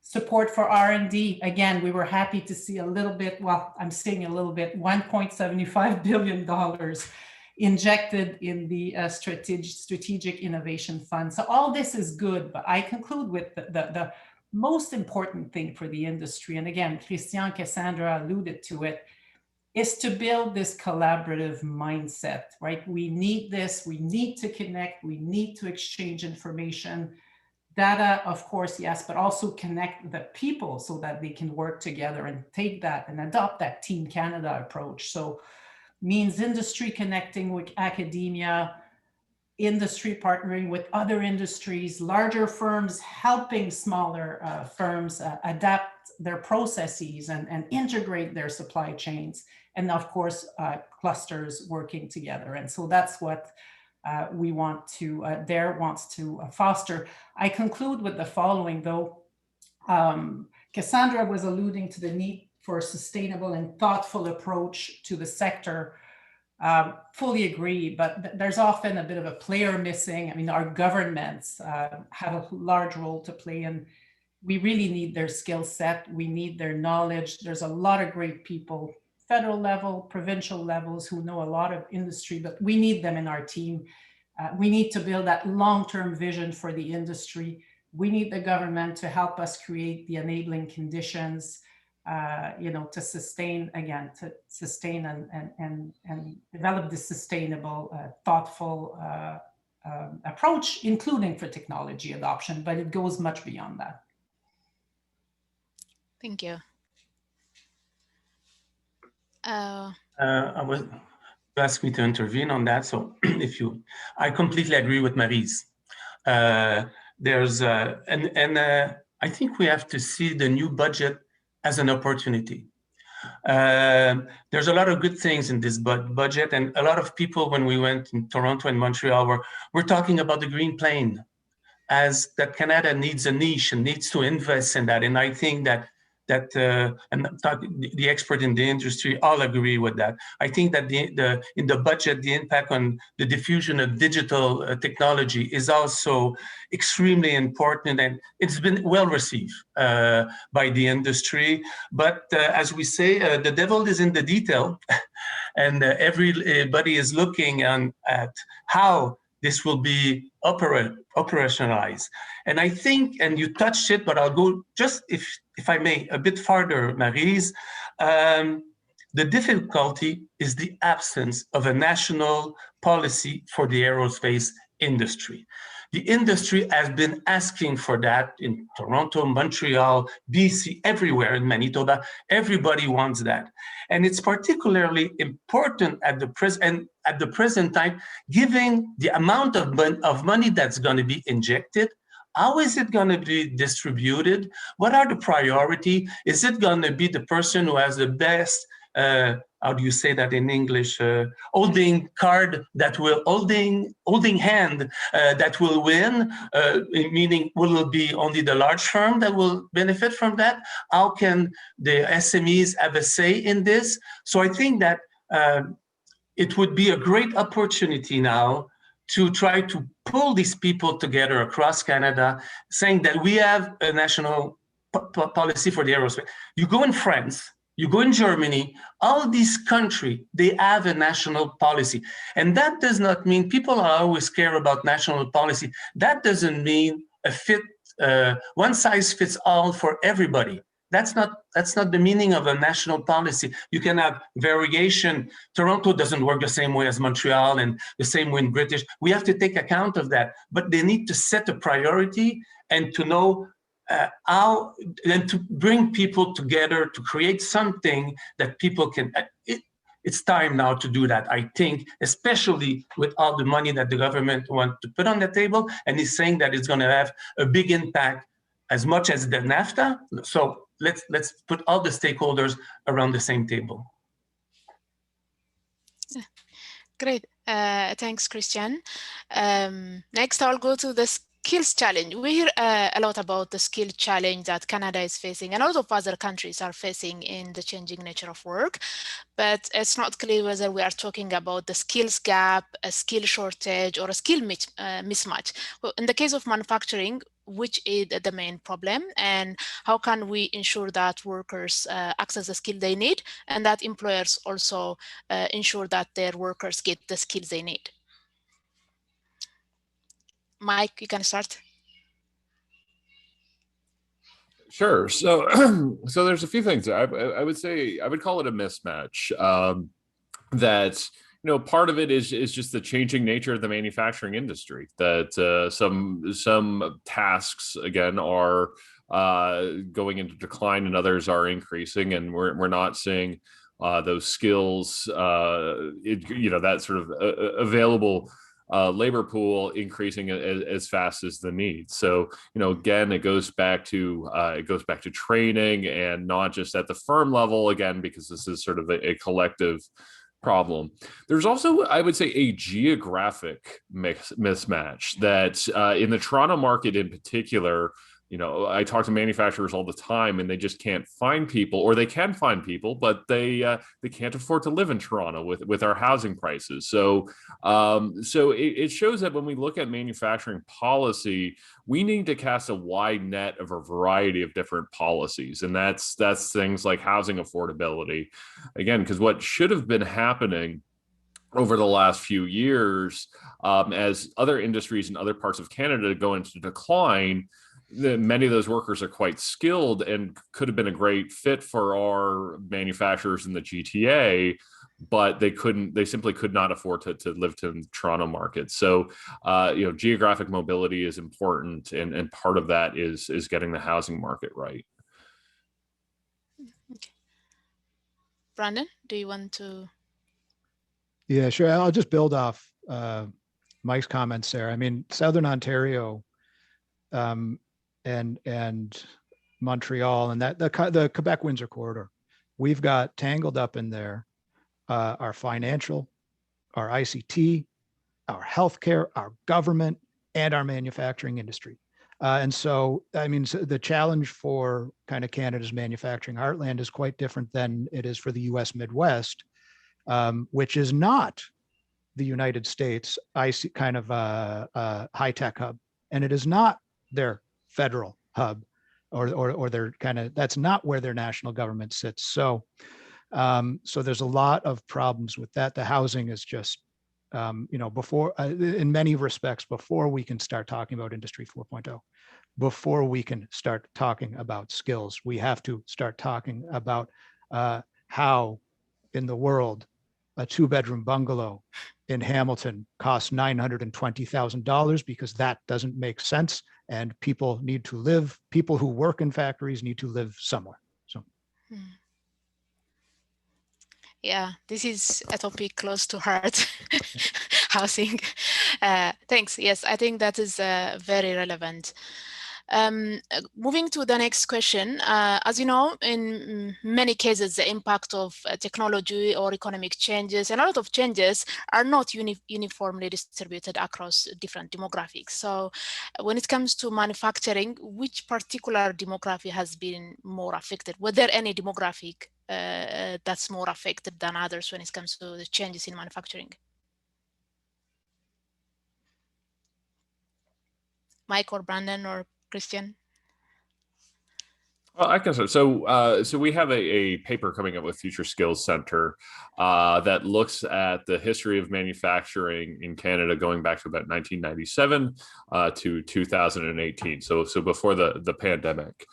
Support for R&D. Again, we were happy to see a little bit, well, I'm saying a little bit, $1.75 billion injected in the strategic innovation fund. So all this is good, but I conclude with the most important thing for the industry, and again, Christian, Cassandra alluded to it, is to build this collaborative mindset, right? We need this, we need to connect, we need to exchange information. Data, of course, yes, but also connect the people so that they can work together and take that and adopt that Team Canada approach. So means industry connecting with academia, industry partnering with other industries, larger firms helping smaller firms adapt their processes and integrate their supply chains, and of course, clusters working together. And so that's what we want to, DARE wants to foster. I conclude with the following though. Cassandra was alluding to the need for a sustainable and thoughtful approach to the sector. Fully agree, but there's often a bit of a player missing. I mean, our governments have a large role to play, and we really need their skill set. We need their knowledge. There's a lot of great people, federal level, provincial levels, who know a lot of industry, but we need them in our team. We need to build that long-term vision for the industry. We need the government to help us create the enabling conditions, to sustain and develop this sustainable, thoughtful approach, including for technology adoption, but it goes much beyond that. Thank you. I was asked me to intervene on that. So I completely agree with Marie's. I think we have to see the new budget as an opportunity. There's a lot of good things in this budget, and a lot of people, when we went in Toronto and Montreal, were talking about the green plane, as that Canada needs a niche and needs to invest in that. And I think that the expert in the industry all agree with that. I think that in the budget, the impact on the diffusion of digital technology is also extremely important, and it's been well received by the industry. But as we say, the devil is in the detail, and everybody is looking at how this will be operationalized. And I think, and you touched it, but I'll go just, if I may, a bit farther, Marese. The difficulty is the absence of a national policy for the aerospace industry. The industry has been asking for that in Toronto, Montreal, BC, everywhere in Manitoba. Everybody wants that. And it's particularly important at the present time, given the amount of money that's going to be injected. How is it going to be distributed? What are the priorities? Is it going to be the person who has the best, how do you say that in English? Holding card that will, holding hand that will win, meaning will it be only the large firm that will benefit from that? How can the SMEs have a say in this? So I think that it would be a great opportunity now to try to pull these people together across Canada, saying that we have a national policy for the aerospace. You go in France, you go in Germany, all these countries, they have a national policy. And that does not mean, people are always care about national policy. That doesn't mean one size fits all for everybody. That's not the meaning of a national policy. You can have variation. Toronto doesn't work the same way as Montreal, and the same way in British. We have to take account of that, but they need to set a priority and to know how, and to bring people together to create something that people can, it's time now to do that, I think, especially with all the money that the government wants to put on the table, and is saying that it's going to have a big impact as much as the NAFTA. So let's put all the stakeholders around the same table. Great, thanks, Christian. Next, I'll go to the skills challenge. We hear a lot about the skill challenge that Canada is facing and a lot of other countries are facing in the changing nature of work, but it's not clear whether we are talking about the skills gap, a skill shortage, or a skill mismatch. Well, in the case of manufacturing, which is the main problem, and how can we ensure that workers access the skill they need, and that employers also ensure that their workers get the skills they need? Mike, you can start. Sure. So, so there's a few things. I would say I would call it a mismatch. That, you know, part of it is just the changing nature of the manufacturing industry. That some tasks again are going into decline and others are increasing, and we're not seeing those skills. That sort of available labor pool increasing as fast as the need. So, you know, again, it goes back to training, and not just at the firm level, again, because this is sort of a collective problem. There's also, I would say, a geographic mismatch that in the Toronto market in particular, You know, I talk to manufacturers all the time, and they just can't find people, or they can find people, but they can't afford to live in Toronto with our housing prices. So it shows that when we look at manufacturing policy, we need to cast a wide net of a variety of different policies, and that's things like housing affordability, again, because what should have been happening over the last few years, as other industries in other parts of Canada go into decline, many of those workers are quite skilled and could have been a great fit for our manufacturers in the GTA, but they simply could not afford to live to the Toronto market. So, geographic mobility is important, and part of that is getting the housing market right. Okay. Brandon, do you want to? Yeah, sure. I'll just build off Mike's comments there. I mean, Southern Ontario, and Montreal, and the Quebec-Windsor corridor, we've got tangled up in there our financial, our ICT, our healthcare, our government, and our manufacturing industry. And so, I mean, the challenge for kind of Canada's manufacturing heartland is quite different than it is for the US Midwest, which is not the United States kind of high-tech hub, and it is not their federal hub, or their kind of, that's not where their national government sits. So there's a lot of problems with that. The housing is just, before, in many respects, before we can start talking about Industry 4.0, before we can start talking about skills, we have to start talking about how in the world a 2-bedroom bungalow in Hamilton costs $920,000, because that doesn't make sense. And people need to live, people who work in factories need to live somewhere. So. Yeah, this is a topic close to heart, housing. Thanks. Yes, I think that is very relevant. Moving to the next question, as you know, in many cases, the impact of technology or economic changes, and a lot of changes are not uniformly distributed across different demographics. So when it comes to manufacturing, which particular demographic has been more affected? Were there any demographic that's more affected than others when it comes to the changes in manufacturing? Mike or Brandon or Christian? Well, I can say so. We have a paper coming up with Future Skills Center that looks at the history of manufacturing in Canada going back to about 1997 to 2018. So before the pandemic.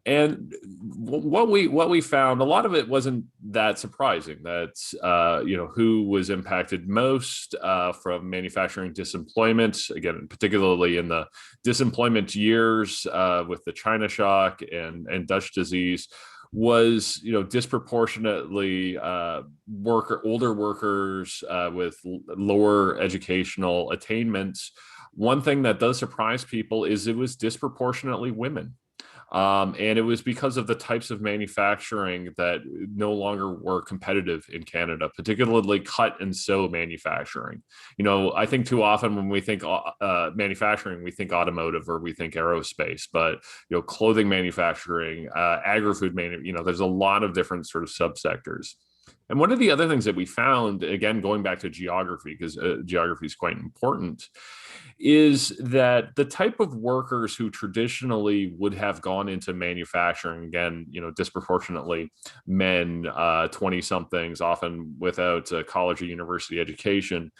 And what we found, a lot of it wasn't that surprising. That's who was impacted most from manufacturing disemployment, again, particularly in the disemployment years with the China shock and Dutch disease, was disproportionately older workers with lower educational attainments. One thing that does surprise people is it was disproportionately women. And it was because of the types of manufacturing that no longer were competitive in Canada, particularly cut and sew manufacturing. I think too often when we think manufacturing, we think automotive or we think aerospace, but clothing manufacturing, agri-food there's a lot of different sort of subsectors. And one of the other things that we found, again, going back to geography, because geography is quite important, is that the type of workers who traditionally would have gone into manufacturing, again, disproportionately men, 20-somethings, often without a college or university education,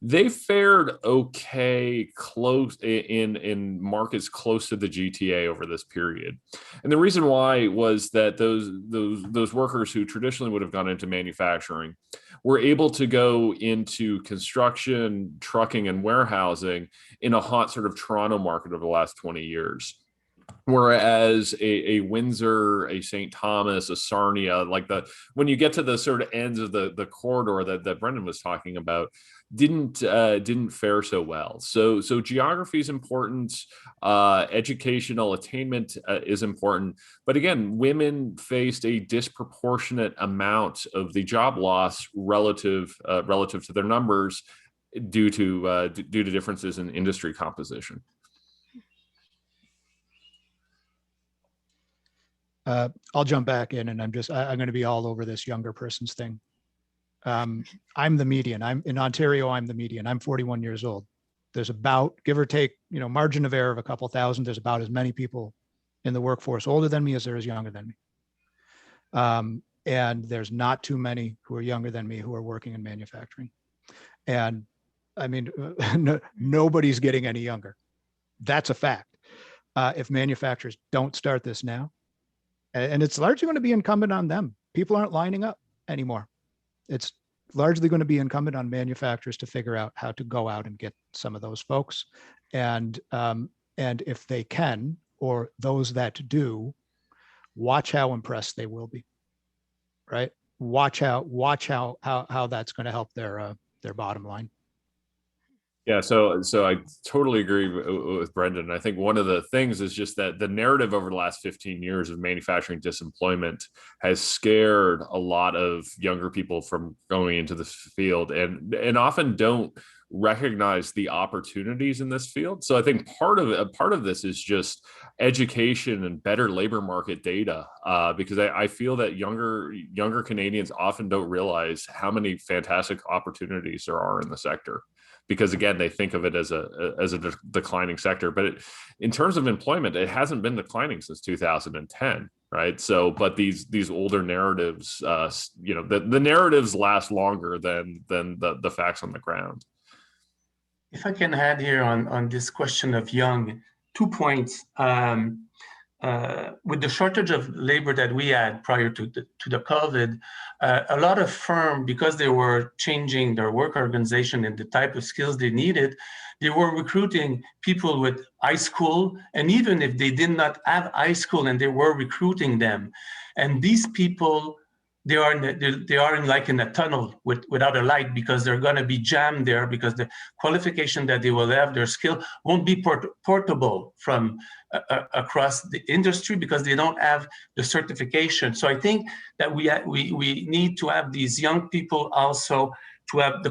they fared okay close in markets close to the GTA over this period. And the reason why was that those workers who traditionally would have gone into manufacturing were able to go into construction, trucking, and warehousing in a hot sort of Toronto market over the last 20 years. Whereas a Windsor, a St. Thomas, a Sarnia, when you get to the sort of ends of the corridor that Brendan was talking about, didn't fare so well. So geography is important. Educational attainment is important. But again, women faced a disproportionate amount of the job loss relative to their numbers due to differences in industry composition. I'll jump back in, and I'm going to be all over this younger person's thing. I'm the median. I'm in Ontario. I'm the median. I'm 41 years old. There's about, give or take, margin of error of a couple thousand. There's about as many people in the workforce older than me as there is younger than me. And there's not too many who are younger than me who are working in manufacturing. And I mean, nobody's getting any younger. That's a fact. If manufacturers don't start this now, and it's largely going to be incumbent on them. People aren't lining up anymore. It's largely going to be incumbent on manufacturers to figure out how to go out and get some of those folks. And if they can, or those that do, watch how impressed they will be, right? Watch how that's going to help their bottom line. Yeah, so I totally agree with Brendan. I think one of the things is just that the narrative over the last 15 years of manufacturing disemployment has scared a lot of younger people from going into this field, and often don't recognize the opportunities in this field. So I think part of this is just education and better labor market data, because I feel that younger Canadians often don't realize how many fantastic opportunities there are in the sector. Because again, they think of it as a declining sector, but in terms of employment, it hasn't been declining since 2010, right? So, but these older narratives, the narratives last longer than the facts on the ground. If I can add here on this question of young, 2 points. With the shortage of labor that we had prior to the COVID, a lot of firms, because they were changing their work organization and the type of skills they needed, they were recruiting people with high school, and even if they did not have high school, and they were recruiting them. And these people, they are in a tunnel without a light, because they're going to be jammed there, because the qualification that they will have, their skill won't be portable from across the industry, because they don't have the certification. So I think that we need to have these young people also to have the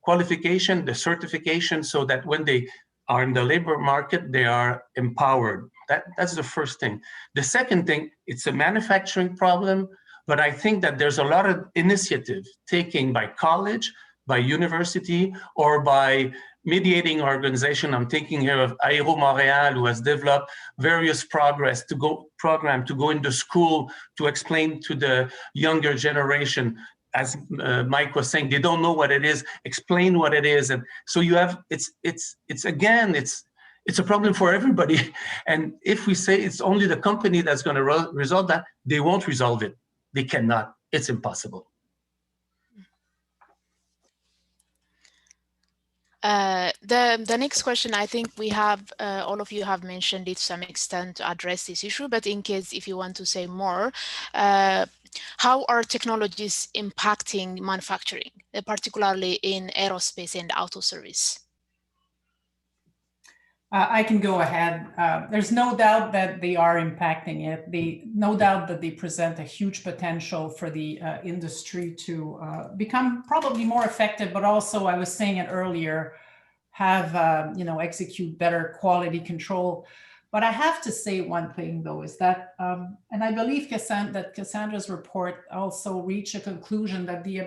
qualification, the certification, so that when they are in the labor market, they are empowered. That's the first thing. The second thing, it's a manufacturing problem, but I think that there's a lot of initiative taken by college, by university, or by mediating organization. I'm thinking here of HEC Montréal, who has developed various programs to go into school to explain to the younger generation. As Mike was saying, they don't know what it is. Explain what it is, and so you have it's a problem for everybody. And if we say it's only the company that's going to resolve that, they won't resolve it. They cannot. It's impossible. The next question, I think we have, all of you have mentioned it to some extent to address this issue, but in case if you want to say more, how are technologies impacting manufacturing, particularly in aerospace and auto service? I can go ahead. There's no doubt that they are impacting it. No doubt that they present a huge potential for the industry to become probably more effective, but also, I was saying it earlier, have execute better quality control. But I have to say one thing though, is that, and I believe Cassandra's report also reached a conclusion that the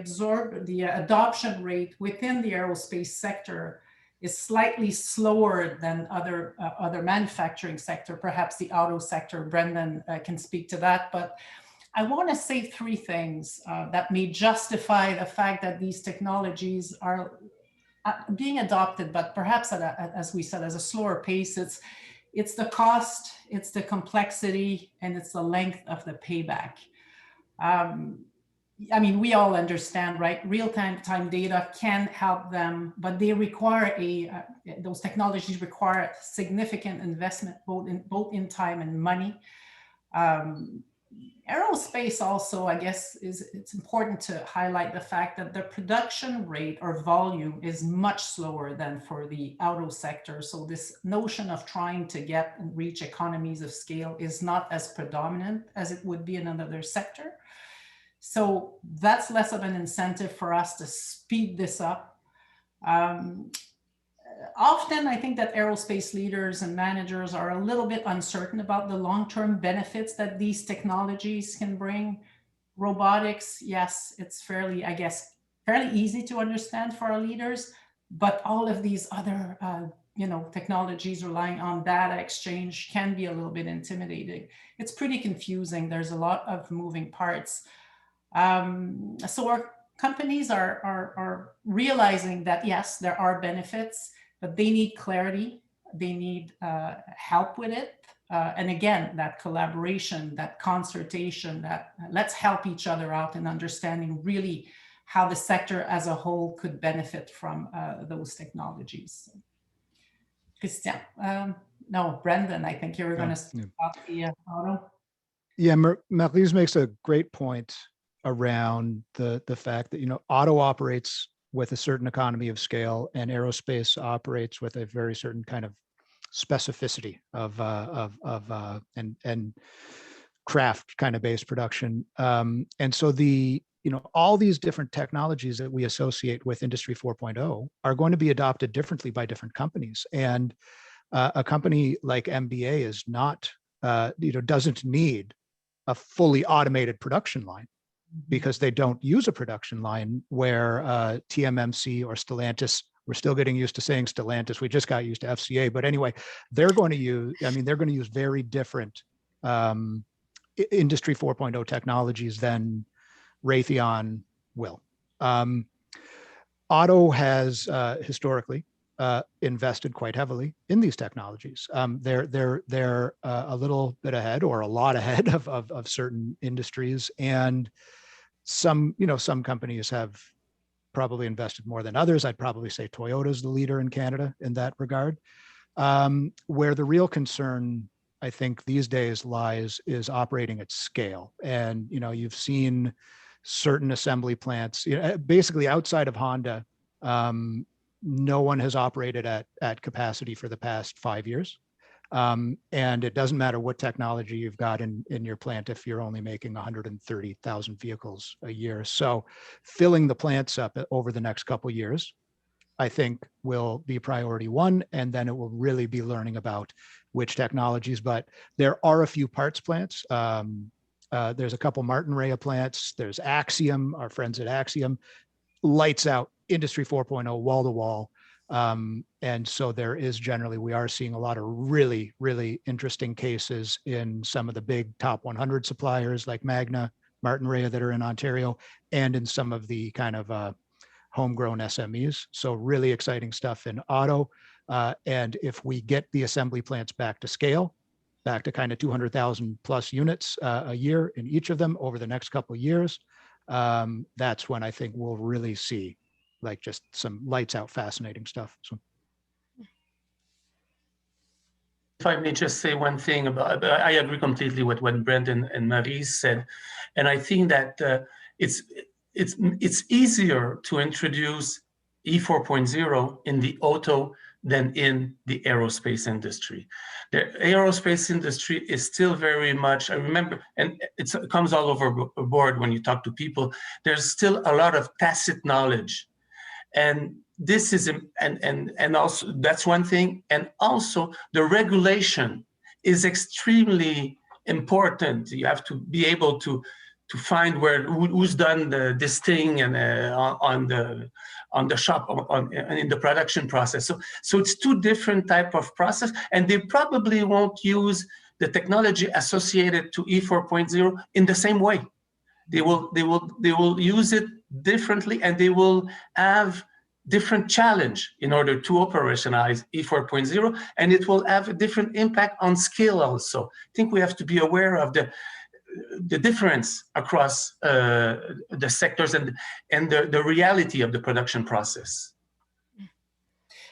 adoption rate within the aerospace sector is slightly slower than other manufacturing sector, perhaps the auto sector. Brendan can speak to that, but I want to say three things that may justify the fact that these technologies are being adopted, but perhaps as we said, as a slower pace. It's the cost, it's the complexity, and it's the length of the payback. I mean, we all understand, right? Real-time data can help them, but they require those technologies require significant investment, both in time and money. Aerospace also, I guess, it's important to highlight the fact that the production rate or volume is much slower than for the auto sector. So this notion of trying to get and reach economies of scale is not as predominant as it would be in another sector. So that's less of an incentive for us to speed this up. often I think that aerospace leaders and managers are a little bit uncertain about the long-term benefits that these technologies can bring. Robotics, yes, it's fairly, I guess, fairly easy to understand for our leaders, but all of these other technologies relying on data exchange can be a little bit intimidating. It's pretty confusing. There's a lot of moving parts. So our companies are realizing that, yes, there are benefits, but they need clarity. They need help with it. And again, that collaboration, that consultation, that let's help each other out in understanding really how the sector as a whole could benefit from those technologies. Christian, no, Brendan, I think you were going to start the auto. Yeah, Marese makes a great point around the fact that, auto operates with a certain economy of scale, and aerospace operates with a very certain kind of specificity of and craft kind of based production. And so all these different technologies that we associate with Industry 4.0 are going to be adopted differently by different companies. And a company like MBA is not, doesn't need a fully automated production line, because they don't use a production line where TMMC or Stellantis, we're still getting used to saying Stellantis, we just got used to FCA, but anyway, they're going to use very different Industry 4.0 technologies than Raytheon will. Auto has historically invested quite heavily in these technologies. They're a little bit ahead, or a lot ahead of certain industries, and some companies have probably invested more than others. I'd probably say Toyota's the leader in Canada in that regard. Where the real concern, I think, these days lies is operating at scale. And you've seen certain assembly plants, basically outside of Honda, no one has operated at capacity for the past 5 years. And it doesn't matter what technology you've got in your plant if you're only making 130,000 vehicles a year. So filling the plants up over the next couple of years, I think, will be priority one. And then it will really be learning about which technologies. But there are a few parts plants. There's a couple Martinrea plants. There's Axiom, our friends at Axiom, lights out, Industry 4.0, wall to wall. And so we are seeing a lot of really, really interesting cases in some of the big top 100 suppliers like Magna, Martinrea that are in Ontario, and in some of the kind of homegrown SMEs. So really exciting stuff in auto. And if we get the assembly plants back to scale, back to kind of 200,000 plus units a year in each of them over the next couple of years, that's when I think we'll really see like just some lights out fascinating stuff. So if I may just say one thing I agree completely with what Brendan and Marese said. And I think that it's easier to introduce E4.0 in the auto than in the aerospace industry. The aerospace industry is still very much, I remember, and it comes all over board when you talk to people, there's still a lot of tacit knowledge. And this is, and also that's one thing. And also the regulation is extremely important. You have to be able to find who's done this thing and on the shop in the production process. So it's two different type of process, and they probably won't use the technology associated to E4.0 in the same way. They will use it differently, and they will have different challenge in order to operationalize E4.0, and it will have a different impact on scale also. I think we have to be aware of the difference across the sectors and the reality of the production process.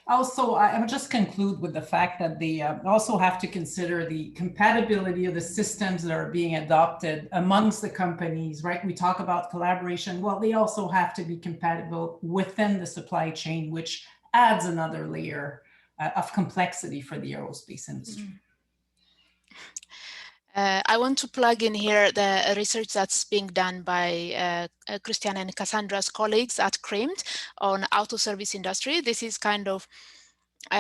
Also, I will just conclude with the fact that they also have to consider the compatibility of the systems that are being adopted amongst the companies, right? We talk about collaboration. Well, they also have to be compatible within the supply chain, which adds another layer of complexity for the aerospace industry. I want to plug in here the research that's being done by Christian and Cassandra's colleagues at CRIMT on auto service industry. This is kind of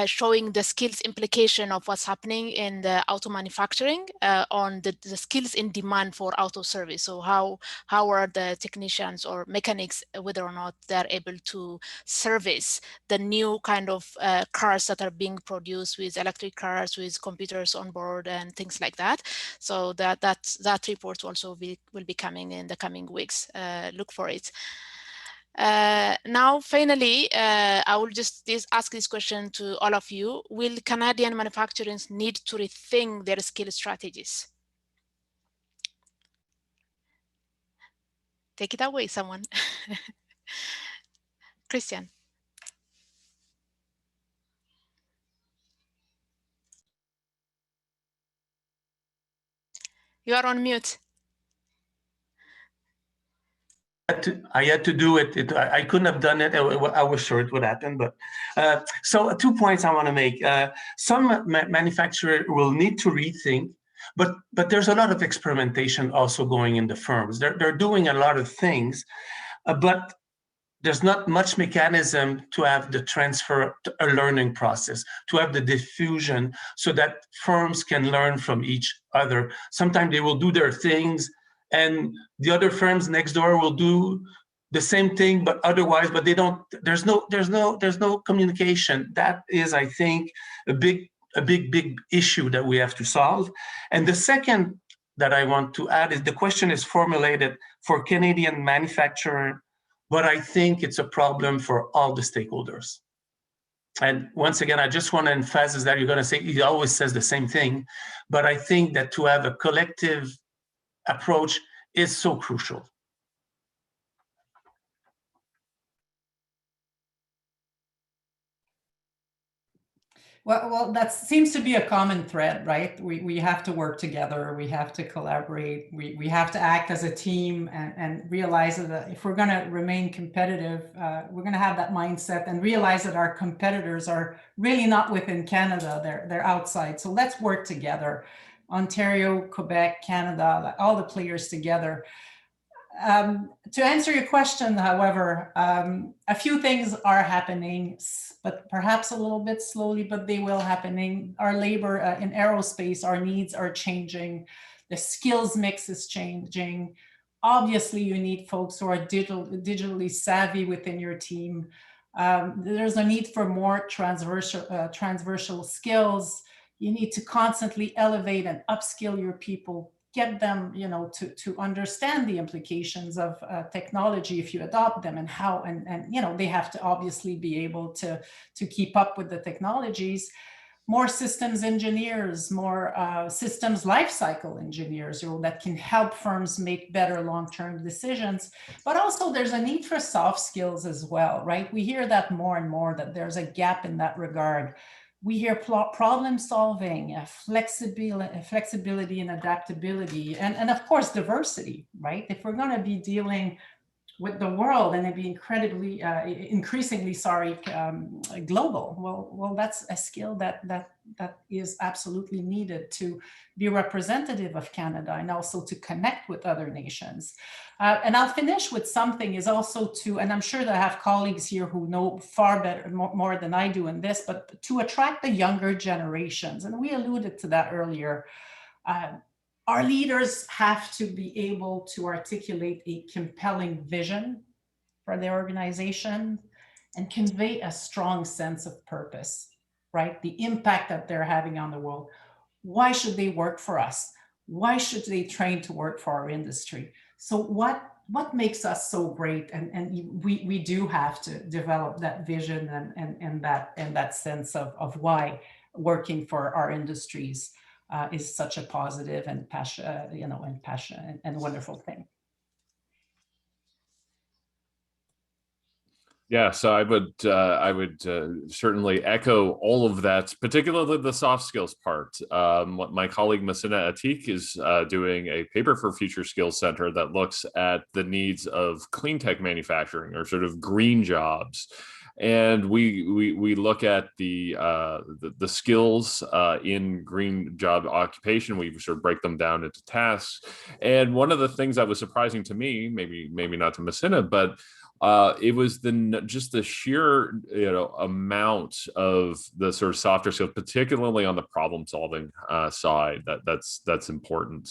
showing the skills implication of what's happening in the auto manufacturing on the skills in demand for auto service. So how are the technicians or mechanics, whether or not they're able to service the new kind of cars that are being produced with electric cars, with computers on board and things like that. So that report also will be coming in the coming weeks. Look for it. Now, finally, I will just ask this question to all of you. Will Canadian manufacturers need to rethink their skill strategies? Take it away, someone. Christian. You are on mute. I had to do it. I couldn't have done it. I was sure it would happen. But so 2 points I want to make. Some manufacturer will need to rethink, but there's a lot of experimentation also going in the firms. They're doing a lot of things, but there's not much mechanism to have the transfer, a learning process, to have the diffusion so that firms can learn from each other. Sometimes they will do their things and the other firms next door will do the same thing, but otherwise, but they don't, there's no communication. That is, I think, a big issue that we have to solve. And the second that I want to add is the question is formulated for Canadian manufacturer, but I think it's a problem for all the stakeholders. And once again, I just want to emphasize that you're going to say, he always says the same thing, but I think that to have a collective approach is so crucial. Well, that seems to be a common thread, right? We have to work together. We have to collaborate. We have to act as a team and realize that if we're going to remain competitive, we're going to have that mindset and realize that our competitors are really not within Canada. They're outside. So let's work together. Ontario, Quebec, Canada, all the players together. To answer your question, however, a few things are happening, but perhaps a little bit slowly, but they will happening. Our labor in aerospace, our needs are changing. The skills mix is changing. Obviously, you need folks who are digitally savvy within your team. There's a need for more transversal skills. You need to constantly elevate and upskill your people, get them, to understand the implications of technology if you adopt them, and how, and they have to obviously be able to keep up with the technologies. More systems engineers, more systems lifecycle engineers, that can help firms make better long-term decisions. But also there's a need for soft skills as well, right? We hear that more and more, that there's a gap in that regard. We hear problem solving, flexibility and adaptability, and of course, diversity, right? If we're going to be dealing with the world and it be increasingly global, well, that's a skill that is absolutely needed to be representative of Canada and also to connect with other nations. And I'll finish with something is also to, and I'm sure that I have colleagues here who know far better, more than I do in this, but to attract the younger generations. And we alluded to that earlier. Our leaders have to be able to articulate a compelling vision for their organization and convey a strong sense of purpose, right? The impact that they're having on the world. Why should they work for us? Why should they train to work for our industry? So what makes us so great? And we do have to develop that vision and that sense of why working for our industries is such a positive and passion, and wonderful thing. Yeah, so I would certainly echo all of that, particularly the soft skills part. What my colleague Masina Atik is doing a paper for Future Skills Center that looks at the needs of clean tech manufacturing, or sort of green jobs. And we look at the skills in green job occupation. We sort of break them down into tasks. And one of the things that was surprising to me, maybe not to Masina, but it was just the sheer amount of the sort of softer skills, particularly on the problem solving side, that's important.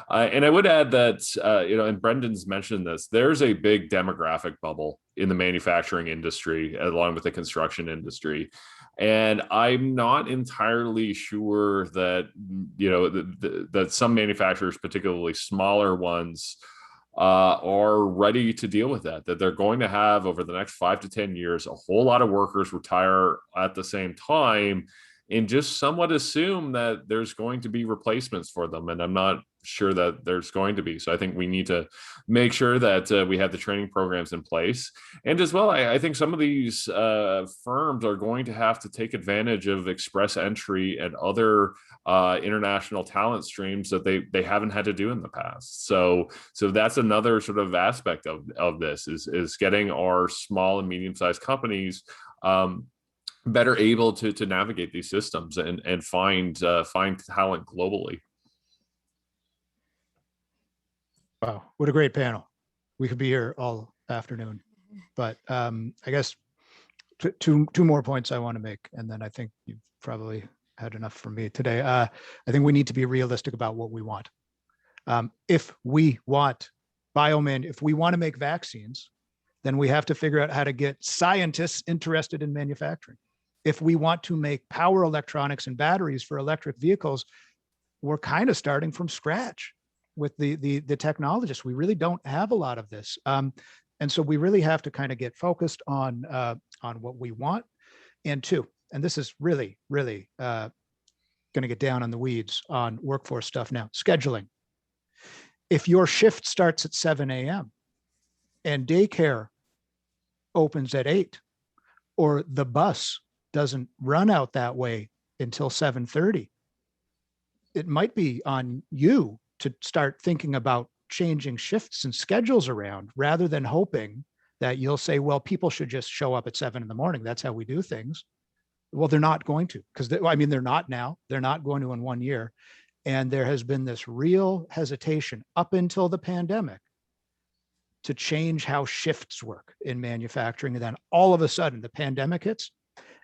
And I would add that and Brendan's mentioned this, there's a big demographic bubble in the manufacturing industry along with the construction industry. And I'm not entirely sure that that some manufacturers, particularly smaller ones, are ready to deal with that they're going to have over the next 5 to 10 years, a whole lot of workers retire at the same time and just somewhat assume that there's going to be replacements for them. And I'm not sure that there's going to be. So I think we need to make sure that we have the training programs in place. And as well, I think some of these firms are going to have to take advantage of express entry and other international talent streams that they haven't had to do in the past. So that's another sort of aspect of this is getting our small and medium-sized companies better able to navigate these systems and find talent globally. Wow, what a great panel. We could be here all afternoon, but I guess two more points I want to make, and then I think you've probably had enough from me today. I think we need to be realistic about what we want. If we want if we want to make vaccines, then we have to figure out how to get scientists interested in manufacturing. If we want to make power electronics and batteries for electric vehicles, we're kind of starting from scratch with the technologists. We really don't have a lot of this. And so we really have to kind of get focused on what we want. And two, and this is really, really going to get down on the weeds on workforce stuff now, scheduling. If your shift starts at 7 a.m. and daycare opens at 8, or the bus doesn't run out that way until 7:30, it might be on you to start thinking about changing shifts and schedules around, rather than hoping that you'll say, well, people should just show up at 7 a.m. That's how we do things. Well, they're not going to, because they're not now. They're not going to in 1 year. And there has been this real hesitation up until the pandemic to change how shifts work in manufacturing. And then all of a sudden the pandemic hits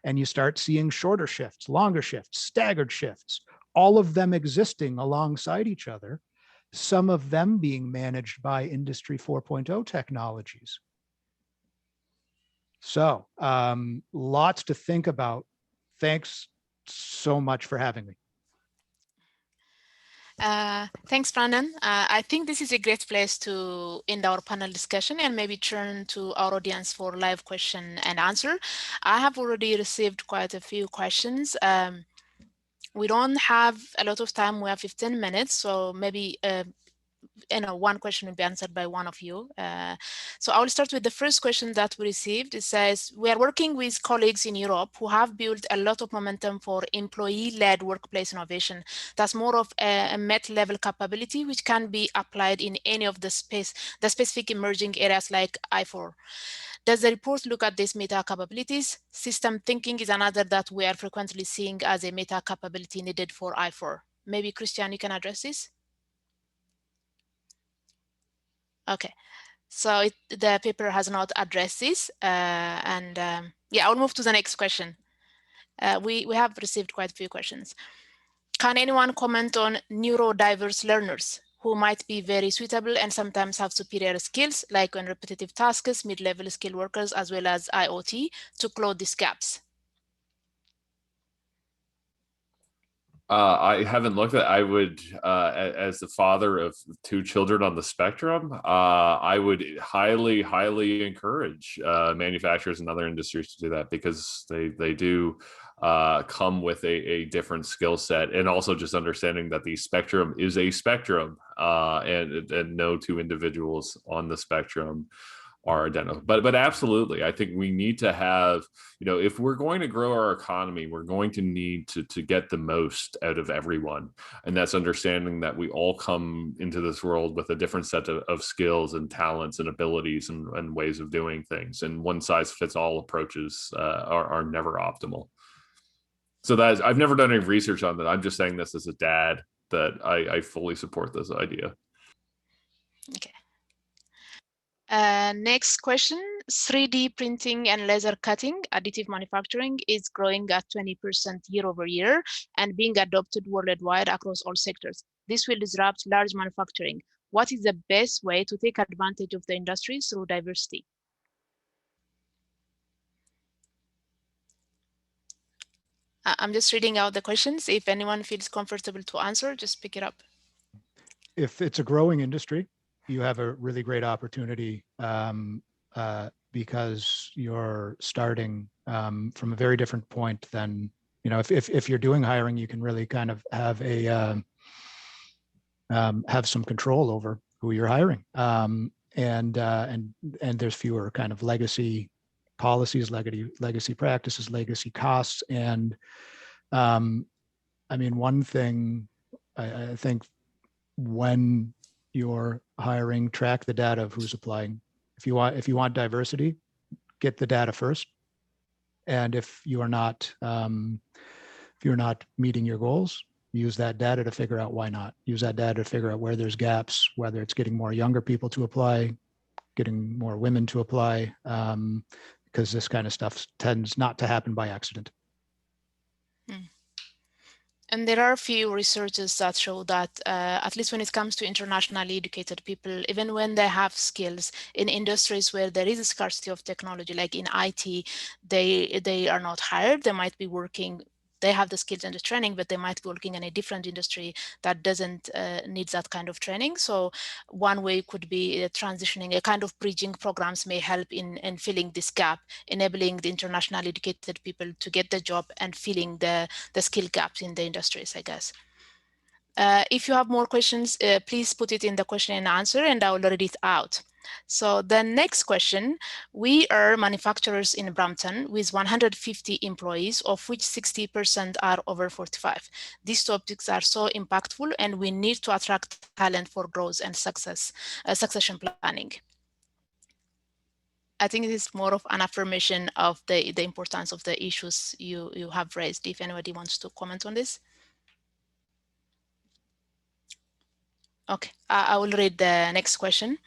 and you start seeing shorter shifts, longer shifts, staggered shifts, all of them existing alongside each other, some of them being managed by Industry 4.0 technologies. So lots to think about. Thanks so much for having me. Thanks, Brandon. I think this is a great place to end our panel discussion and maybe turn to our audience for live question and answer. I have already received quite a few questions. We don't have a lot of time. We have 15 minutes, so maybe one question will be answered by one of you. So I will start with the first question that we received. It says, we are working with colleagues in Europe who have built a lot of momentum for employee-led workplace innovation. That's more of a meta-level capability, which can be applied in any of the specific emerging areas like I4. Does the report look at these meta capabilities? System thinking is another that we are frequently seeing as a meta capability needed for I4. Maybe Christian, you can address this? Okay, so the paper has not addressed this, yeah, I'll move to the next question. We have received quite a few questions. Can anyone comment on neurodiverse learners who might be very suitable and sometimes have superior skills, like on repetitive tasks, mid-level skill workers, as well as IoT, to close these gaps? I haven't looked at. I would, as the father of 2 children on the spectrum, I would highly, highly encourage manufacturers and other industries to do that, because they do come with a different skill set, and also just understanding that the spectrum is a spectrum, and no 2 individuals on the spectrum are identical. But absolutely, I think we need to have, if we're going to grow our economy, we're going to need to get the most out of everyone. And that's understanding that we all come into this world with a different set of skills and talents and abilities and ways of doing things. And one size fits all approaches are never optimal. So I've never done any research on that. I'm just saying this as a dad, that I fully support this idea. Okay. Next question 3D printing and laser cutting, additive manufacturing is growing at 20% year over year and being adopted worldwide across all sectors. This will disrupt large manufacturing. What is the best way to take advantage of the industry through diversity? I'm just reading out the questions. If anyone feels comfortable to answer, just pick it up. If it's a growing industry, you have a really great opportunity because you're starting from a very different point than, if you're doing hiring, you can really kind of have have some control over who you're hiring. And there's fewer kind of legacy policies, legacy practices, legacy costs. And I mean, one thing I think, when you're hiring, track the data of who's applying. If you want diversity, get the data first. And if you're not meeting your goals, use that data to figure out why not. Use that data to figure out where there's gaps, whether it's getting more younger people to apply, getting more women to apply, because this kind of stuff tends not to happen by accident. And there are a few researchers that show that, at least when it comes to internationally educated people, even when they have skills in industries where there is a scarcity of technology, like in IT, they are not hired. They might be working, they have the skills and the training, but they might be working in a different industry that doesn't need that kind of training. So one way could be transitioning, a kind of bridging programs may help in filling this gap, enabling the internationally educated people to get the job and filling the skill gaps in the industries, I guess. If you have more questions, please put it in the question and answer, and I will read it out. So the next question, we are manufacturers in Brampton with 150 employees, of which 60% are over 45. These topics are so impactful and we need to attract talent for growth and succession planning. I think it is more of an affirmation of the importance of the issues you have raised. If anybody wants to comment on this. Okay, I will read the next question.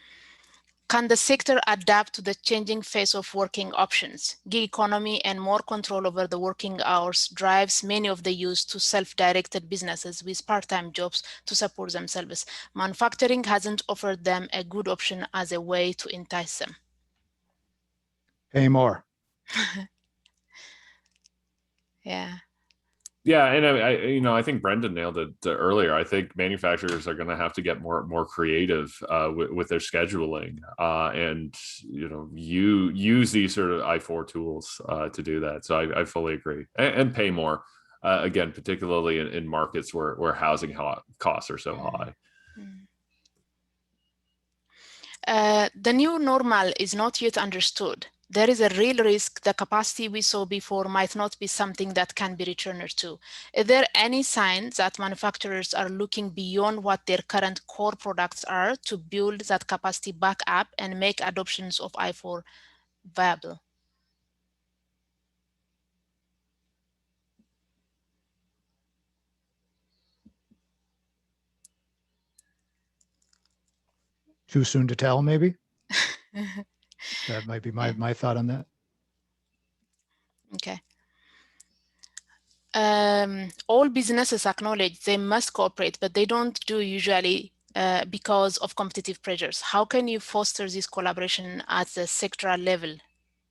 Can the sector adapt to the changing face of working options? Gig economy and more control over the working hours drives many of the youth to self-directed businesses with part-time jobs to support themselves. Manufacturing hasn't offered them a good option as a way to entice them. Pay more. Yeah. Yeah, and I think Brendan nailed it earlier. I think manufacturers are going to have to get more creative with their scheduling, and you use these sort of I4 tools to do that. So I fully agree, and pay more. Again, particularly in markets where housing costs are so high. The new normal is not yet understood. There is a real risk the capacity we saw before might not be something that can be returned to. Is there any sign that manufacturers are looking beyond what their current core products are to build that capacity back up and make adoptions of I4 viable? Too soon to tell, maybe? That might be my thought on that. Okay. All businesses acknowledge they must cooperate, but they don't do usually because of competitive pressures. How can you foster this collaboration at the sectoral level?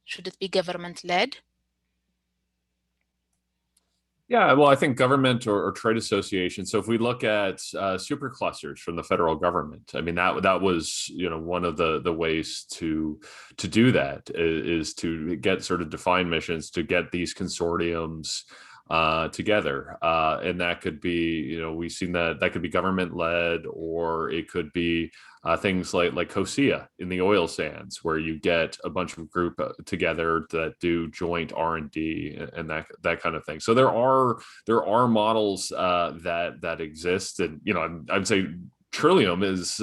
Should it be government-led? Yeah, well, I think government or trade associations. So if we look at super clusters from the federal government, I mean that was one of the ways to do that is to get sort of defined missions, to get these consortiums together, and that could be we've seen that could be government led, or it could be things like COSIA in the oil sands, where you get a bunch of group together that do joint R&D and that kind of thing. So there are models that exist, and I'd say Trillium is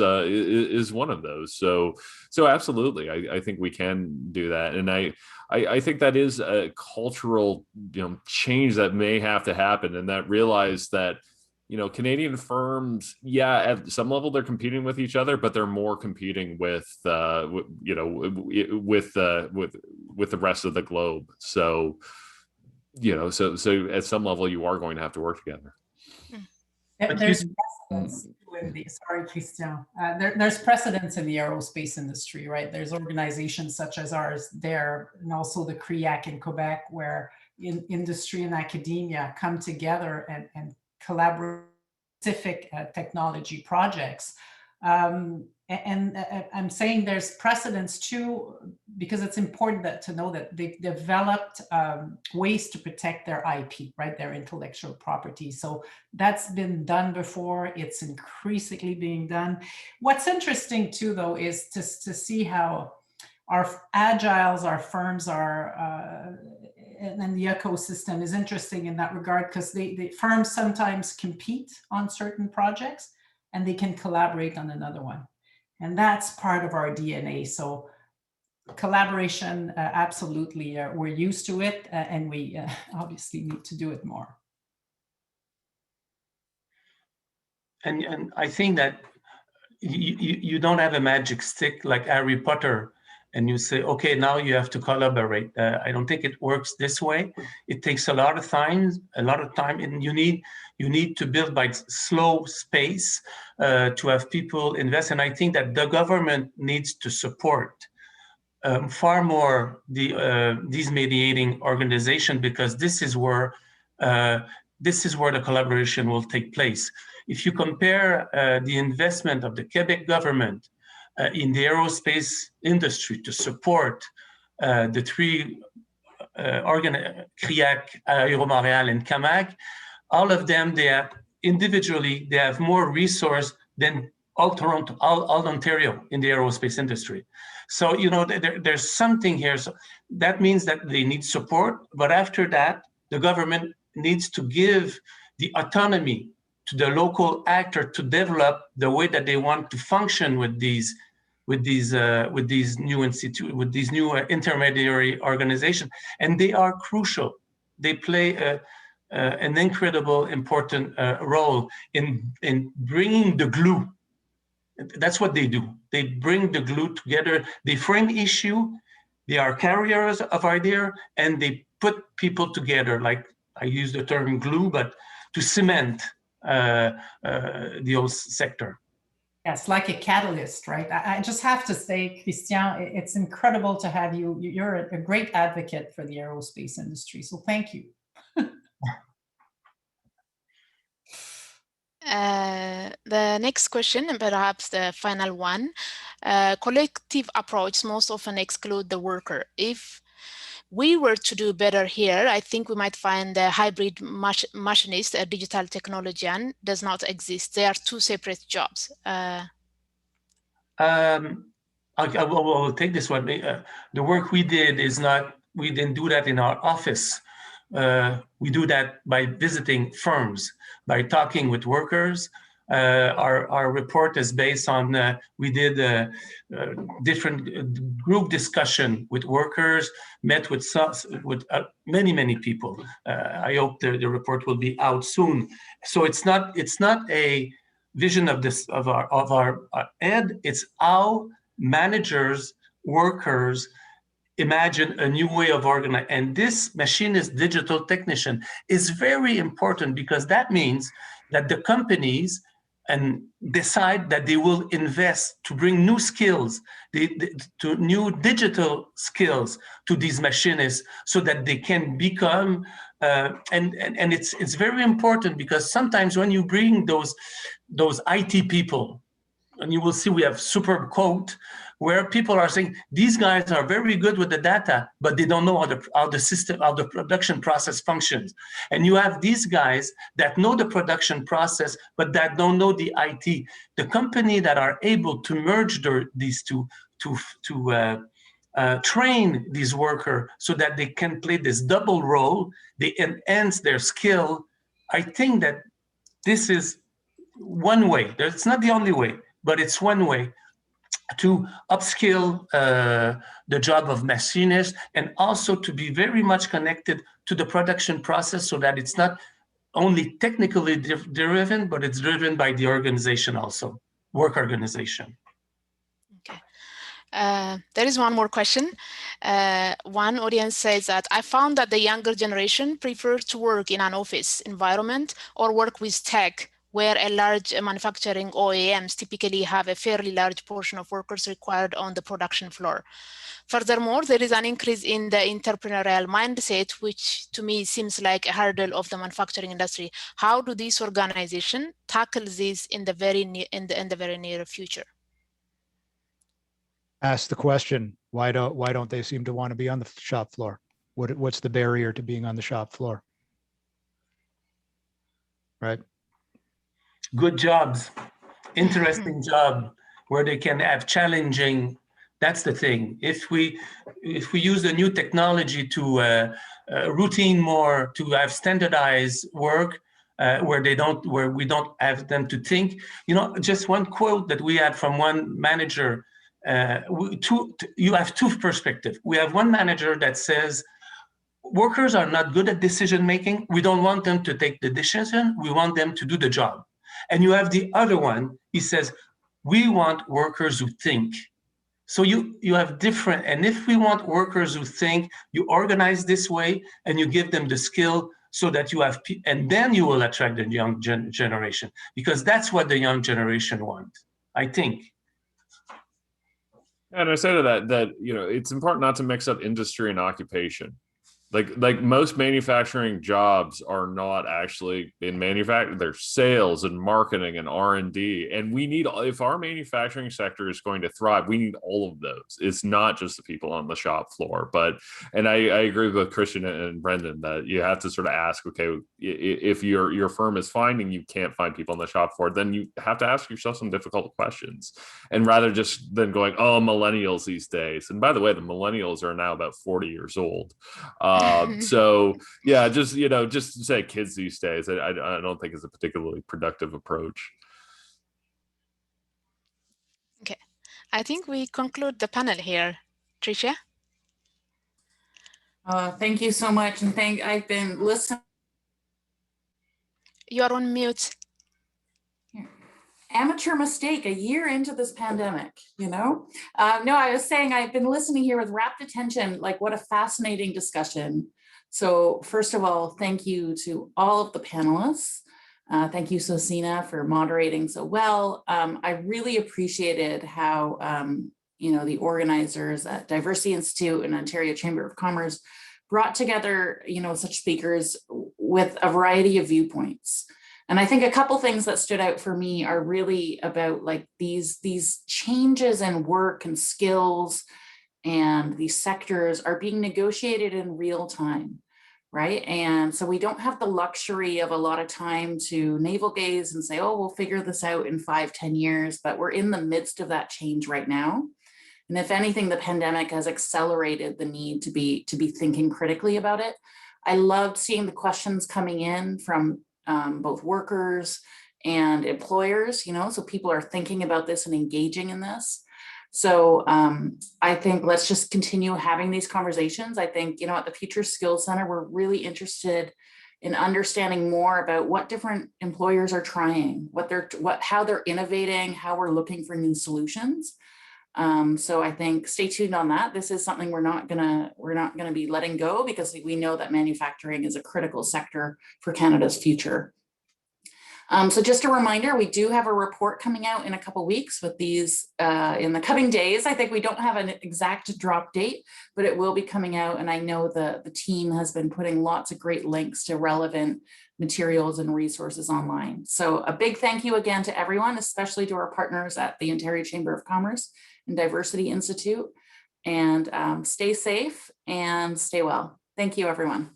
one of those. So absolutely, I think we can do that, and I think that is a cultural change that may have to happen, and that realize that Canadian firms, yeah, at some level they're competing with each other, but they're more competing with the rest of the globe. So, so at some level you are going to have to work together. There's precedence in the, sorry, Christian. There's precedence in the aerospace industry, right? There's organizations such as ours there, and also the CRIAC in Quebec, where industry and academia come together and collaborate specific technology projects. And I'm saying there's precedence too, because it's important to know that they've developed ways to protect their IP, right, their intellectual property. So that's been done before. It's increasingly being done. What's interesting too, though, is to see how our agiles, our firms are, and the ecosystem is interesting in that regard, because the firms sometimes compete on certain projects and they can collaborate on another one. And that's part of our DNA. So collaboration, absolutely, we're used to it, and we obviously need to do it more. And I think that you don't have a magic stick like Harry Potter, and you say, okay, now you have to collaborate. I don't think it works this way. It takes a lot of time, and you need to build by slow space to have people invest. And I think that the government needs to support far more these mediating organizations, because this is where the collaboration will take place. If you compare the investment of the Quebec government in the aerospace industry to support the three CRIAC, Montréal, and CAMAC, all of them, they have more resource than all Toronto, all Ontario in the aerospace industry. So, there's something here. So that means that they need support, but after that, the government needs to give the autonomy to the local actor to develop the way that they want to function with these new institute, with these new intermediary organizations, and they are crucial. They play an incredible, important role in bringing the glue. That's what they do. They bring the glue together. They frame issue. They are carriers of idea, and they put people together. Like I use the term glue, but to cement the whole sector. Yes, like a catalyst, right? I just have to say, Christian, it's incredible to have you. You're a great advocate for the aerospace industry. So thank you. The next question, and perhaps the final one, collective approach most often exclude the worker. If we were to do better here, I think we might find the hybrid machinist, a digital technologian, does not exist. They are two separate jobs. I will take this one. The work we did we didn't do that in our office. We do that by visiting firms, by talking with workers. Our report is based on, we did a different group discussion with workers, met with many people. I hope the report will be out soon. So it's not a vision of our ed. It's how managers, workers imagine a new way of organizing. And this machinist digital technician is very important, because that means that the companies and decide that they will invest to bring new skills, to new digital skills to these machinists, so that they can become, and it's very important, because sometimes when you bring those IT people, and you will see we have superb quote where people are saying these guys are very good with the data, but they don't know how the production process functions. And you have these guys that know the production process, but that don't know the IT. The company that are able to merge these two to train these workers so that they can play this double role, they enhance their skill. I think that this is one way. It's not the only way, but it's one way to upskill the job of machinists, and also to be very much connected to the production process, so that it's not only technically driven, but it's driven by the organization also, work organization. Okay. There is one more question. One audience says that I found that the younger generation prefer to work in an office environment or work with tech, where a large manufacturing OEMs typically have a fairly large portion of workers required on the production floor. Furthermore, there is an increase in the entrepreneurial mindset, which to me seems like a hurdle of the manufacturing industry. How do these organizations tackle this in the very near future? Ask the question, why don't they seem to want to be on the shop floor? What's the barrier to being on the shop floor? Right? Good jobs, interesting job where they can have challenging. That's the thing. If we use the new technology to routine more, to have standardized work where we don't have them to think. You know, just one quote that we had from one manager. You have two perspectives. We have one manager that says, workers are not good at decision making. We don't want them to take the decision. We want them to do the job. And you have the other one. He says, we want workers who think. So you have different, and if we want workers who think, you organize this way and you give them the skill so that you have, and then you will attract the young generation, because that's what the young generation want, I think. And I say to that you know, it's important not to mix up industry and occupation. Like most manufacturing jobs are not actually in manufacturing. They're sales and marketing and R&D. And we need, if our manufacturing sector is going to thrive, we need all of those. It's not just the people on the shop floor. And I agree with Christian and Brendan that you have to sort of ask, okay, if your firm is finding you can't find people on the shop floor, then you have to ask yourself some difficult questions. And rather just than going, oh, millennials these days. And by the way, the millennials are now about 40 years old. So yeah, just to say kids these days, I don't think is a particularly productive approach. Okay, I think we conclude the panel here. Tricia? Thank you so much. And I've been listening. You are on mute. Amateur mistake a year into this pandemic, you know? No, I was saying I've been listening here with rapt attention, like what a fascinating discussion. So first of all, thank you to all of the panelists. Thank you, Sosina, for moderating so well. I really appreciated how, you know, the organizers at Diversity Institute and Ontario Chamber of Commerce brought together, you know, such speakers with a variety of viewpoints. And I think a couple things that stood out for me are really about like these changes in work and skills and these sectors are being negotiated in real time, right? And so we don't have the luxury of a lot of time to navel gaze and say, oh, we'll figure this out in 5-10 years, but we're in the midst of that change right now. And if anything, the pandemic has accelerated the need to be thinking critically about it. I loved seeing the questions coming in from both workers and employers, you know, so people are thinking about this and engaging in this. So I think let's just continue having these conversations. I think, you know, at the Future Skills Center, we're really interested in understanding more about what different employers are trying, how they're innovating, how we're looking for new solutions. So I think stay tuned on that. This is something we're not gonna be letting go, because we know that manufacturing is a critical sector for Canada's future. So just a reminder, we do have a report coming out in a couple weeks with these in the coming days. I think we don't have an exact drop date, but it will be coming out. And I know the team has been putting lots of great links to relevant materials and resources online. So a big thank you again to everyone, especially to our partners at the Ontario Chamber of Commerce and Diversity Institute. And stay safe and stay well. Thank you, everyone.